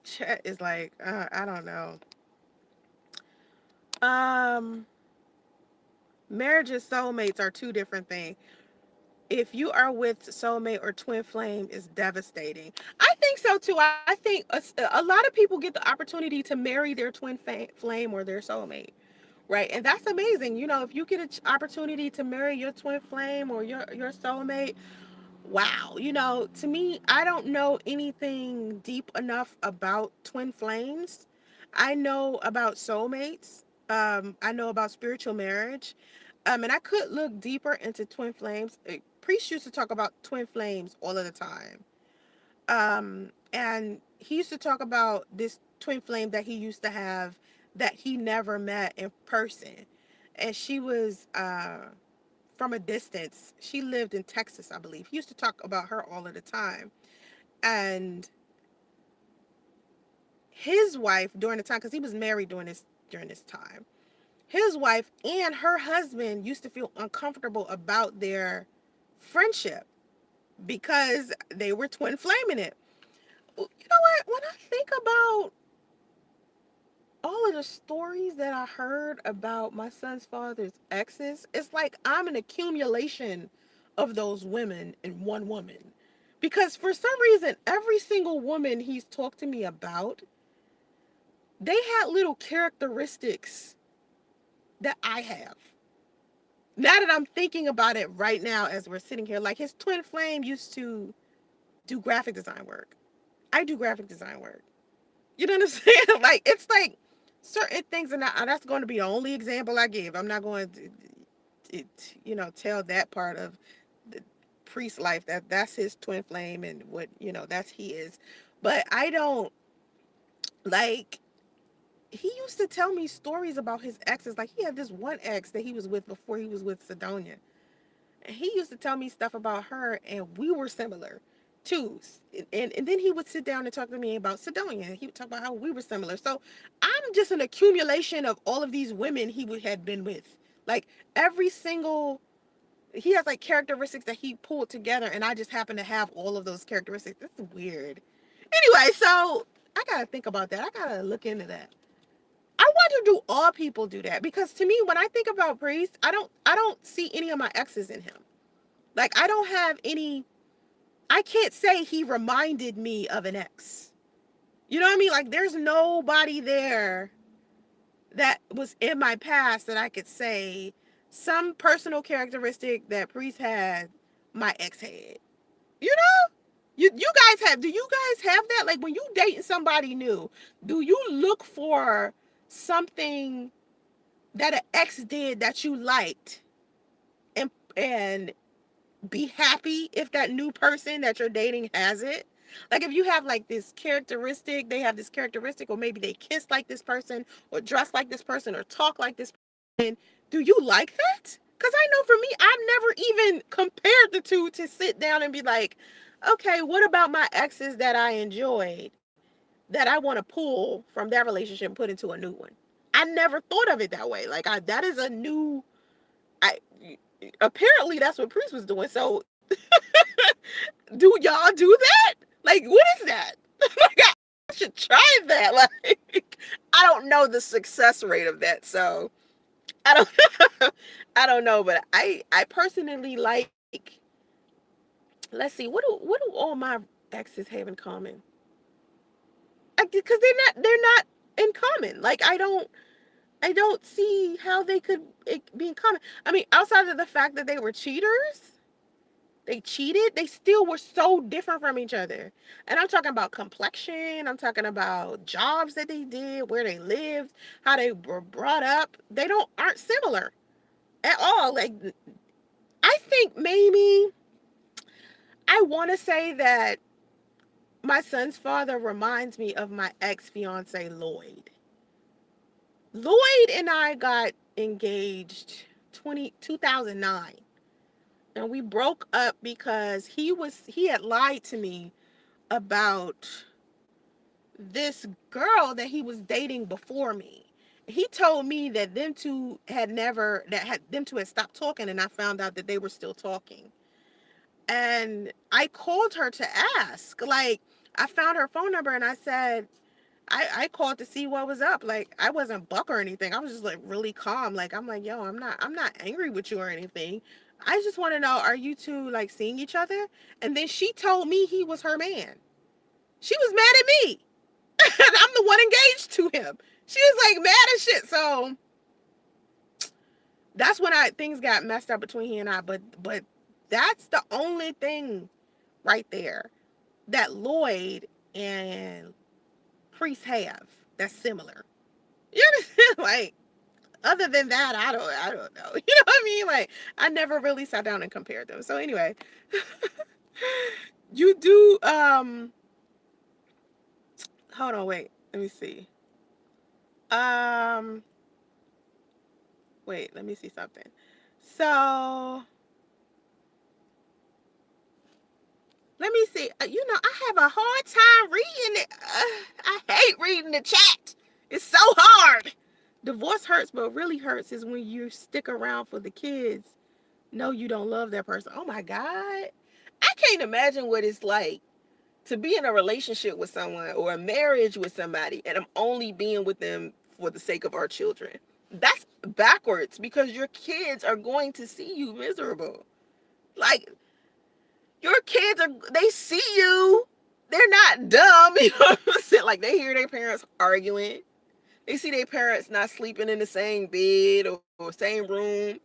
chat is like, I don't know. Um, Marriage and soulmates are two different things. If you are with soulmate or twin flame, is devastating. I think so too. I think a lot of people get the opportunity to marry their twin flame or their soulmate, right? And that's amazing. If you get an opportunity to marry your twin flame or your soulmate, wow. To me, I don't know anything deep enough about twin flames. I know about soulmates. I know about spiritual marriage. And I could look deeper into twin flames. Priest used to talk about twin flames all of the time. And he used to talk about this twin flame that he used to have that he never met in person. And she was from a distance. She lived in Texas, I believe. He used to talk about her all of the time. And his wife during the time, because he was married during this time, his wife and her husband used to feel uncomfortable about their friendship because they were twin flaming it. You know what? When I think about all of the stories that I heard about my son's father's exes, it's like I'm an accumulation of those women in one woman. Because for some reason, every single woman he's talked to me about, they had little characteristics that I have. Now that I'm thinking about it right now as we're sitting here, like his twin flame used to do graphic design work. I do graphic design work. You know what I'm saying? Like, it's like certain things, and that's going to be the only example I give. I'm not going tell that part of the priest life that's his twin flame and what that's he is. But I don't like. He used to tell me stories about his exes. Like, he had this one ex that he was with before he was with Sidonia. He used to tell me stuff about her, and we were similar too. And then he would sit down and talk to me about Sidonia. He would talk about how we were similar. So I'm just an accumulation of all of these women had been with. Like, every single, he has like characteristics that he pulled together, and I just happen to have all of those characteristics. That's weird. Anyway, so I gotta gotta think about that. I gotta look into that. I wonder, do all people do that? Because to me, when I think about Priest, I don't see any of my exes in him. Like, I don't have any. I can't say he reminded me of an ex. You know what I mean? Like, there's nobody there that was in my past that I could say some personal characteristic that Priest had, my ex had. You know? You guys have, do you guys have that? Like, when you dating somebody new, do you look for something that an ex did that you liked, and be happy if that new person that you're dating has it? Like, if you have like this characteristic, they have this characteristic, or maybe they kiss like this person, or dress like this person, or talk like this person, do you like that? Because I know for me, I've never even compared the two to sit down and be like, okay, what about my exes that I enjoyed that I want to pull from that relationship and put into a new one? I never thought of it that way. Like, that is a new. I apparently that's what Priest was doing. So do y'all do that? Like, what is that? Like, I should try that. Like, I don't know the success rate of that, so I don't. I don't know, but I personally like. Let's see, what do all my exes have in common? Because they're not in common. Like, I don't see how they could be in common. I mean, outside of the fact that they were cheaters, they cheated, they still were so different from each other. And I'm talking about complexion, I'm talking about jobs that they did, where they lived, how they were brought up. They don't aren't similar at all. Like, I think maybe I want to say that my son's father reminds me of my ex-fiance Lloyd. Lloyd and I got engaged 2009, and we broke up because he had lied to me about this girl that he was dating before me. He told me that them two had stopped talking, and I found out that they were still talking. And I called her to ask. Like, I found her phone number, and I said, I called to see what was up. Like, I wasn't buck or anything. I was just like really calm. Like, I'm like, yo, I'm not angry with you or anything. I just want to know, are you two like seeing each other? And then she told me he was her man. She was mad at me. And I'm the one engaged to him. She was like mad as shit. So that's when things got messed up between he and I. But that's the only thing right there that Lloyd and Priest have that's similar. You understand? Like, other than that, I don't know. You know what I mean? Like, I never really sat down and compared them. So anyway, you do hold on, wait. Let me see. Um Wait, let me see something. So, let me see. I have a hard time reading it. I hate reading the chat. It's so hard. Divorce hurts, but what really hurts is when you stick around for the kids. No, you don't love that person. Oh my God. I can't imagine what it's like to be in a relationship with someone or a marriage with somebody, and I'm only being with them for the sake of our children. That's backwards, because your kids are going to see you miserable. Like, your kids they see you. They're not dumb. You know what I'm saying? Like, they hear their parents arguing. They see their parents not sleeping in the same bed or same room.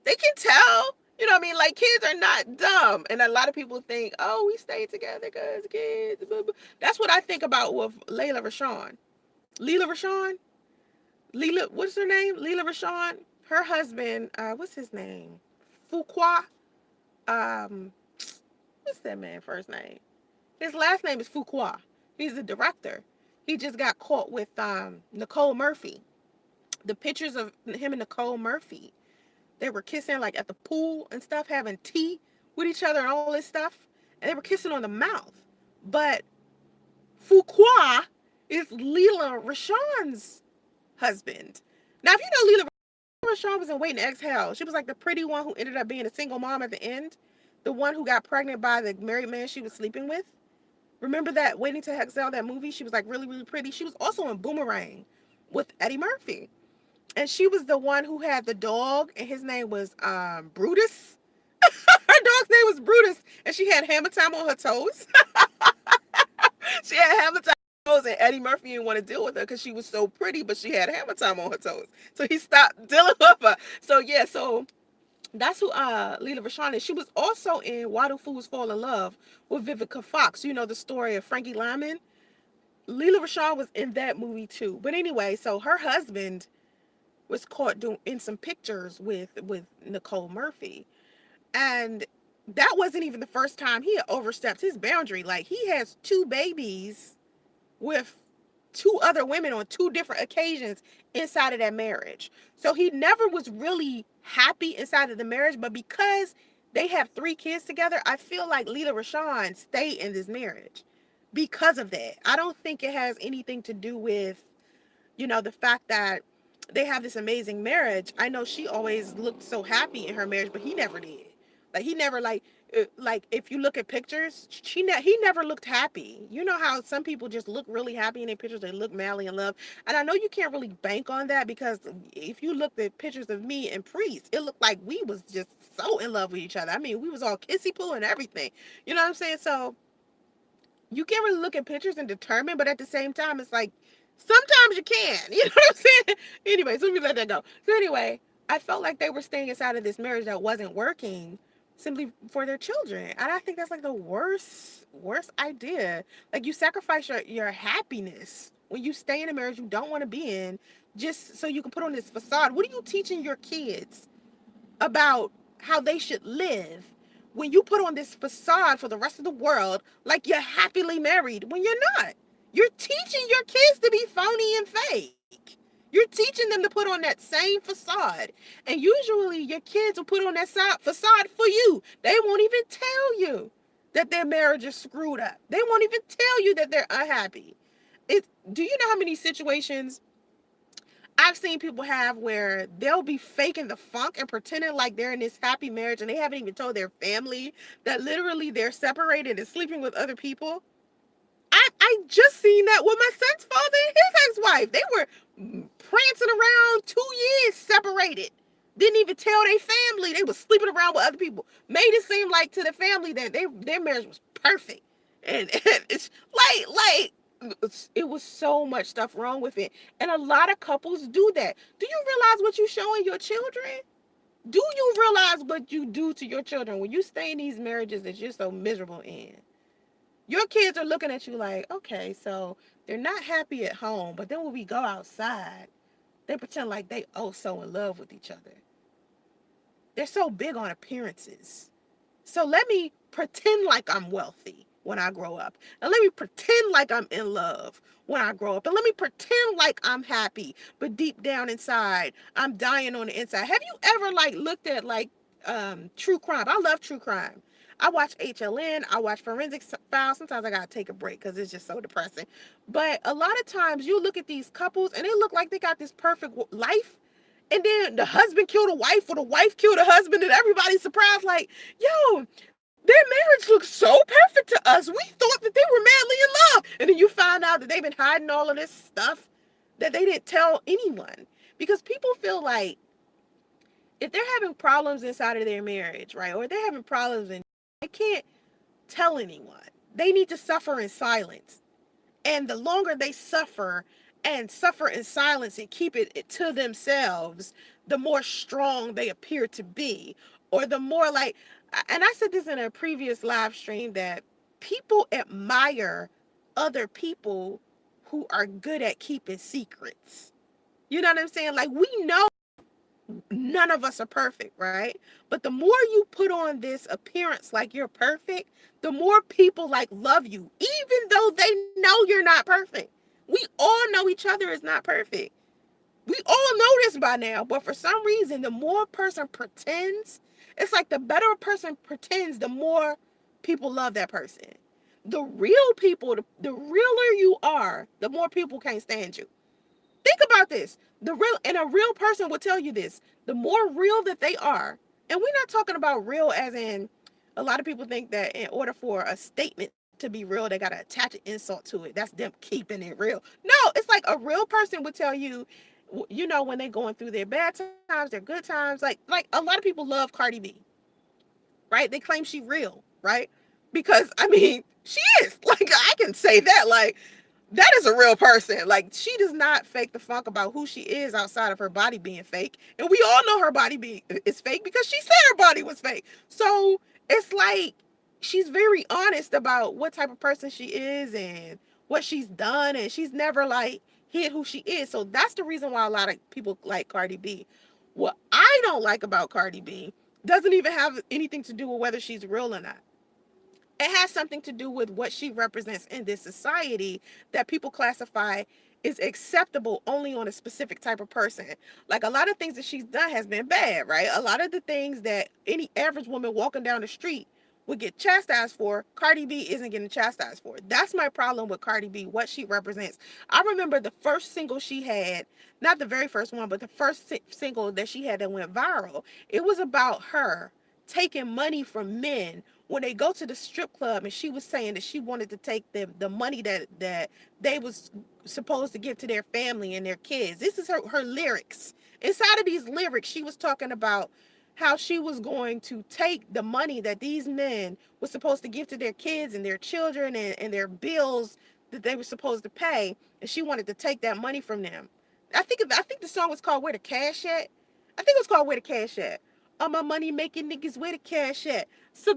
They can tell. You know what I mean? Like, kids are not dumb. And a lot of people think, oh, we stay together because kids. Blah, blah. That's what I think about with Layla Rashawn. Leela Rashawn? Leela, what's her name? Leela Rashawn. Her husband, what's his name? Fuqua. Um, what's that man's first name? His last name is Fuqua. He's a director. He just got caught with Nicole Murphy. The pictures of him and Nicole Murphy, they were kissing like at the pool and stuff, having tea with each other and all this stuff. And they were kissing on the mouth. But Fuqua is Leela Rashawn's husband. Now, if you know Leela Rashawn was in Waiting to Exhale, she was like the pretty one who ended up being a single mom at the end. The one who got pregnant by the married man she was sleeping with. Remember that Waiting to Exhale, that movie? She was like really, really pretty. She was also in Boomerang with Eddie Murphy. And she was the one who had the dog, and his name was Brutus. Her dog's name was Brutus, and she had hammer time on her toes. She had hammer time on her toes, and Eddie Murphy didn't want to deal with her because she was so pretty, but she had hammer time on her toes. So he stopped dealing with her. So yeah, so that's who Leela Rashawn is. She was also in Why Do Fools Fall in Love with Vivica Fox. You know the story of Frankie Lyman. Leela Rashawn was in that movie too. But anyway, so her husband was caught doing in some pictures with Nicole Murphy, and that wasn't even the first time he had overstepped his boundary. Like, he has two babies with two other women on two different occasions inside of that marriage. So he never was really happy inside of the marriage, but because they have three kids together, I feel like Leela Rashawn stayed in this marriage because of that. I don't think it has anything to do with, the fact that they have this amazing marriage. I know she always looked so happy in her marriage, but he never did. Like, he never, like if you look at pictures, he never looked happy. You know how some people just look really happy in their pictures, they look madly in love. And I know you can't really bank on that, because if you looked at pictures of me and Priest, it looked like we was just so in love with each other. I mean, we was all kissy poo and everything. You know what I'm saying? So you can't really look at pictures and determine, but at the same time, it's like sometimes you can. You know what I'm saying? Anyway, so let me let that go. So anyway, I felt like they were staying inside of this marriage that wasn't working simply for their children. And I think that's like the worst idea. Like, you sacrifice your happiness when you stay in a marriage you don't want to be in, just so you can put on this facade. What are you teaching your kids about how they should live when you put on this facade for the rest of the world like you're happily married when you're not? You're teaching your kids to be phony and fake. You're teaching them to put on that same facade. And usually your kids will put on that facade for you. They won't even tell you that their marriage is screwed up. They won't even tell you that they're unhappy. Do you know how many situations I've seen people have where they'll be faking the funk and pretending like they're in this happy marriage, and they haven't even told their family that literally they're separated and sleeping with other people? I just seen that with my son's father and his ex-wife. They were prancing around 2 years separated. Didn't even tell their family they was sleeping around with other people. Made it seem like to the family that their marriage was perfect. And it's like it was so much stuff wrong with it. And a lot of couples do that. Do you realize what you're showing your children? Do you realize what you do to your children when you stay in these marriages that you're so miserable in? Your kids are looking at you like, okay, so they're not happy at home, but then when we go outside, they pretend like they so in love with each other. They're so big on appearances. So let me pretend like I'm wealthy when I grow up. And let me pretend like I'm in love when I grow up. And let me pretend like I'm happy. But deep down inside, I'm dying on the inside. Have you ever looked at true crime? I love true crime. I watch HLN. I watch Forensic Files. Sometimes I gotta take a break because it's just so depressing. But a lot of times you look at these couples and they look like they got this perfect life, and then the husband killed a wife or the wife killed a husband, and everybody's surprised like, yo, their marriage looks so perfect to us. We thought that they were madly in love. And then you find out that they've been hiding all of this stuff that they didn't tell anyone. Because people feel like if they're having problems inside of their marriage, right, or they're having problems and they can't tell anyone, they need to suffer in silence. And the longer they suffer in silence and keep it to themselves, the more strong they appear to be. Or the more and I said this in a previous live stream, that people admire other people who are good at keeping secrets. You know what I'm saying? Like, we know none of us are perfect, right? But the more you put on this appearance like you're perfect, the more people love you, even though they know you're not perfect. We all know each other is not perfect. We all know this by now, but for some reason, the more a person pretends, it's like the better a person pretends, the more people love that person. The real people, the realer you are, the more people can't stand you. Think about this. A real person will tell you this. The more real that they are, and we're not talking about real as in, a lot of people think that in order for a statement to be real, they gotta attach an insult to it. That's them keeping it real. No, it's like a real person would tell you, you know, when they're going through their bad times, their good times. Like a lot of people love Cardi B, right? They claim she real, right? Because I mean, she is. Like I can say that. Like that is a real person. Like she does not fake the funk about who she is outside of her body being fake. And we all know her body is fake because she said her body was fake. So it's like she's very honest about what type of person she is and what she's done, and she's never like hid who she is. So that's the reason why a lot of people like Cardi B. What I don't like about Cardi B doesn't even have anything to do with whether she's real or not. It has something to do with what she represents in this society that people classify is acceptable only on a specific type of person. Like a lot of things that she's done has been bad, right? A lot of the things that any average woman walking down the street would get chastised for, Cardi B isn't getting chastised for. That's my problem with Cardi B, what she represents. I remember the first single she had, not the very first one, but the first single that she had that went viral. It was about her taking money from men when they go to the strip club, and she was saying that she wanted to take the money that they was supposed to give to their family and their kids. This is her lyrics. Inside of these lyrics, she was talking about how she was going to take the money that these men were supposed to give to their kids and their children and their bills that they were supposed to pay, and she wanted to take that money from them. I think the song was called "Where the Cash At." I think it was called "Where the Cash At." All my money making niggas, where the cash at? Where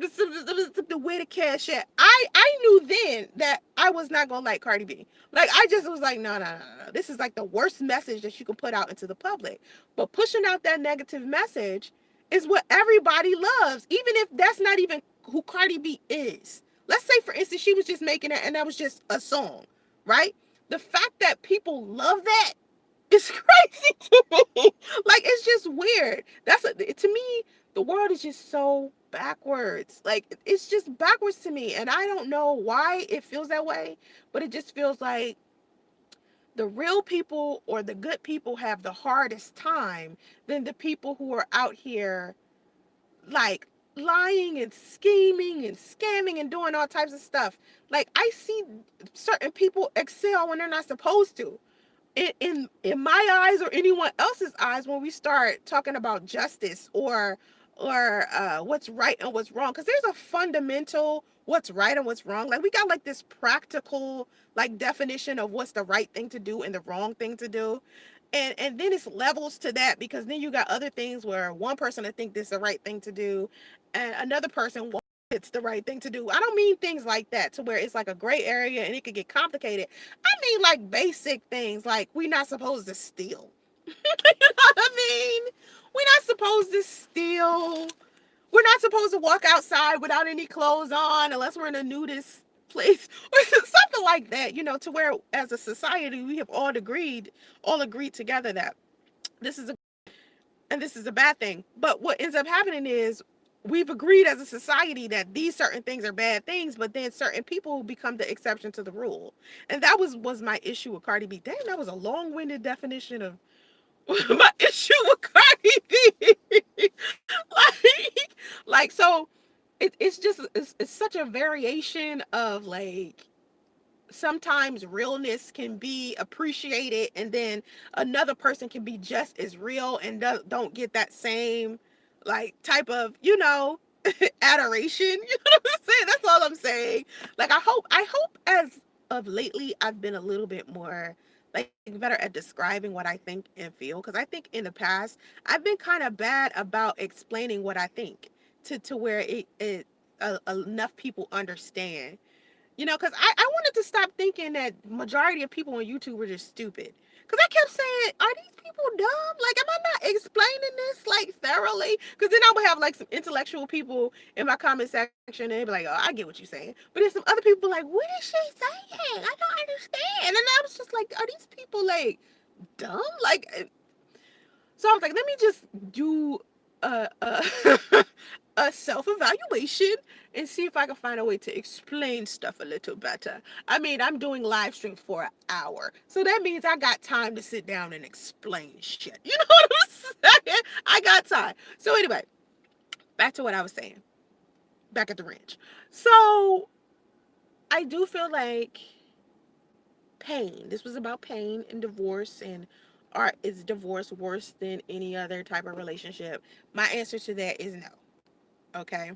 the cash at? I knew then that I was not gonna like Cardi B. Like I just was like, no, no, no, no. This is like the worst message that you can put out into the public. But pushing out that negative message is what everybody loves, even if that's not even who Cardi B is. Let's say, for instance, she was just making it and that was just a song, right? The fact that people love that, it's crazy to me. Like it's just weird. To me, the world is just so backwards. Like it's just backwards to me, and I don't know why it feels that way, but it just feels like the real people or the good people have the hardest time than the people who are out here like lying and scheming and scamming and doing all types of stuff. Like I see certain people excel when they're not supposed to. In my eyes or anyone else's eyes, when we start talking about justice or what's right and what's wrong, because there's a fundamental what's right and what's wrong. Like we got like this practical like definition of what's the right thing to do and the wrong thing to do, and then it's levels to that, because then you got other things where one person will think this is the right thing to do and another person won't. It's the right thing to do. I don't mean things like that to where it's like a gray area and it could get complicated. I mean like basic things like we're not supposed to steal. You know what I mean? We're not supposed to steal. We're not supposed to walk outside without any clothes on unless we're in a nudist place or something like that, you know, to where as a society we have all agreed together that this is a and this is a bad thing. But what ends up happening is we've agreed as a society that these certain things are bad things, but then certain people become the exception to the rule. And that was my issue with Cardi B. Damn, that was a long-winded definition of my issue with Cardi B. like so it's just it's such a variation of like sometimes realness can be appreciated and then another person can be just as real and don't get that same like type of adoration. You know what I'm saying? That's all I'm saying. Like I hope as of lately I've been a little bit more like better at describing what I think and feel, because I think in the past I've been kind of bad about explaining what I think to where enough people understand, because I wanted to stop thinking that majority of people on YouTube were just stupid. Because I kept saying, are these people dumb? Like, am I not explaining this, like, thoroughly? Because then I would have, like, some intellectual people in my comment section, and they'd be like, oh, I get what you're saying. But then some other people like, what is she saying? I don't understand. And then I was just like, are these people, like, dumb? Like, so I was like, let me just do a, a self evaluation and see if I can find a way to explain stuff a little better. I mean, I'm doing live streams for an hour, so that means I got time to sit down and explain shit. You know what I'm saying? I got time. So, anyway, back to what I was saying. Back at the ranch. So, I do feel like pain. This was about pain and divorce, and are is divorce worse than any other type of relationship? My answer to that is no. Okay.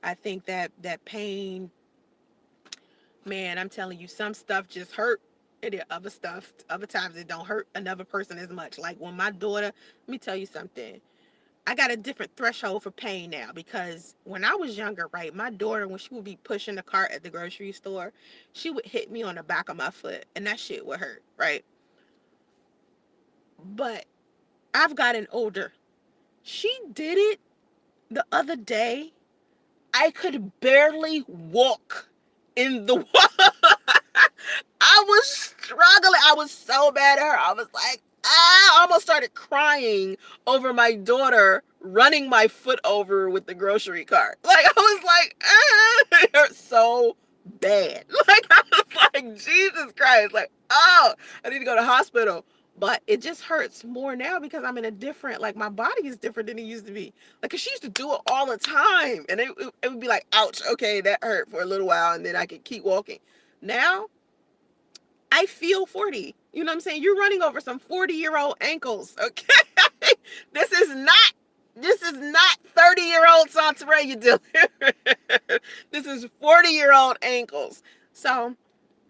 I think that pain, man, I'm telling you, some stuff just hurt. And then other stuff, other times it don't hurt another person as much. Like when my daughter, let me tell you something. I got a different threshold for pain now because when I was younger, right, my daughter, when she would be pushing the cart at the grocery store, she would hit me on the back of my foot and that shit would hurt, right? But I've gotten older. She did it the other day. I could barely walk in the I was struggling. I was so mad at her. I was like, I almost started crying over my daughter running my foot over with the grocery cart. Like I was like, it hurt so bad. Like I was like, Jesus Christ. Like, oh, I need to go to the hospital. But it just hurts more now because I'm in a different, like my body is different than it used to be. Like, cause she used to do it all the time. And it would be like, ouch, okay, that hurt for a little while. And then I could keep walking. Now I feel 40. You know what I'm saying? You're running over some 40-year-old ankles, okay? this is not this is not 30-year-old Soncerae you dealing with. This is 40-year-old ankles. So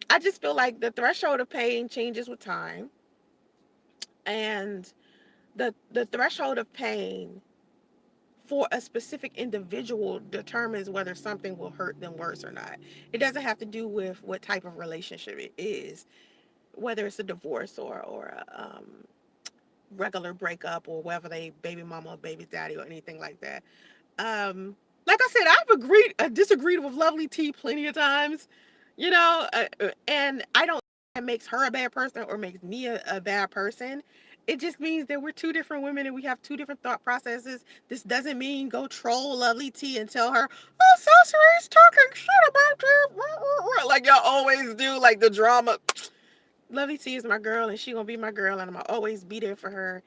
I just feel like the threshold of pain changes with time. And the threshold of pain for a specific individual determines whether something will hurt them worse or not. It doesn't have to do with what type of relationship it is, whether it's a divorce or a regular breakup, or whether they baby mama or baby daddy or anything like that. Like I said, disagreed with Lovely T plenty of times, and I don't think that makes her a bad person or makes me a bad person. It just means that we're two different women and we have two different thought processes. This doesn't mean go troll Lovely T and tell her, oh, Soncerae's talking shit about you. Like y'all always do, like the drama. Lovey T is my girl and she gonna be my girl and I'm gonna always be there for her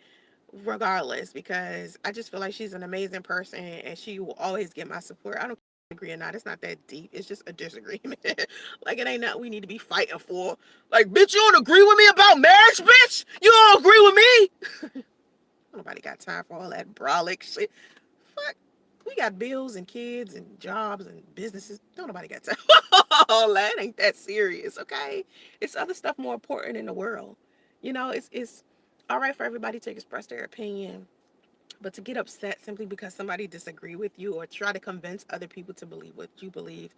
regardless because I just feel like she's an amazing person and she will always get my support. I don't agree or not. It's not that deep. It's just a disagreement. Like it ain't nothing we need to be fighting for. Like, bitch, you don't agree with me about marriage, bitch? You don't agree with me? Nobody got time for all that brolic shit. Fuck. We got bills and kids and jobs and businesses. Don't nobody got time. All that ain't that serious, okay? It's other stuff more important in the world. It's all right for everybody to express their opinion, but to get upset simply because somebody disagree with you or try to convince other people to believe what you believe,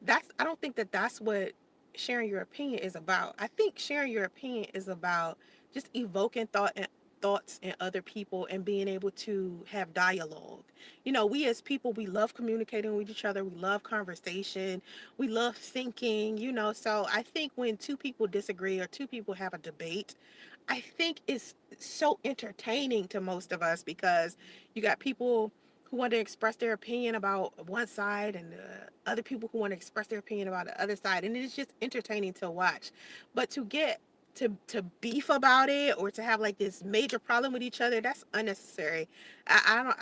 I don't think that that's what sharing your opinion is about. I think sharing your opinion is about just evoking thoughts in other people and being able to have dialogue. We as people, we love communicating with each other. We love conversation. We love thinking, so I think when two people disagree or two people have a debate, I think it's so entertaining to most of us because you got people who want to express their opinion about one side and other people who want to express their opinion about the other side, and it's just entertaining to watch. But to get to beef about it or to have like this major problem with each other, that's unnecessary. I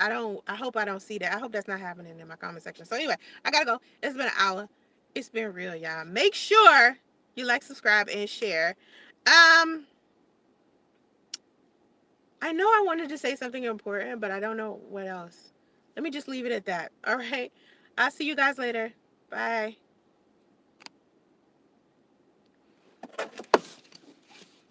hope I don't see that. I hope that's not happening in my comment section. So anyway, I gotta go. It's been an hour. It's been real, y'all. Make sure you like, subscribe, and share. um I know I wanted to say something important, but I don't know what else. Let me just leave it at that. All right. I'll see you guys later. Bye.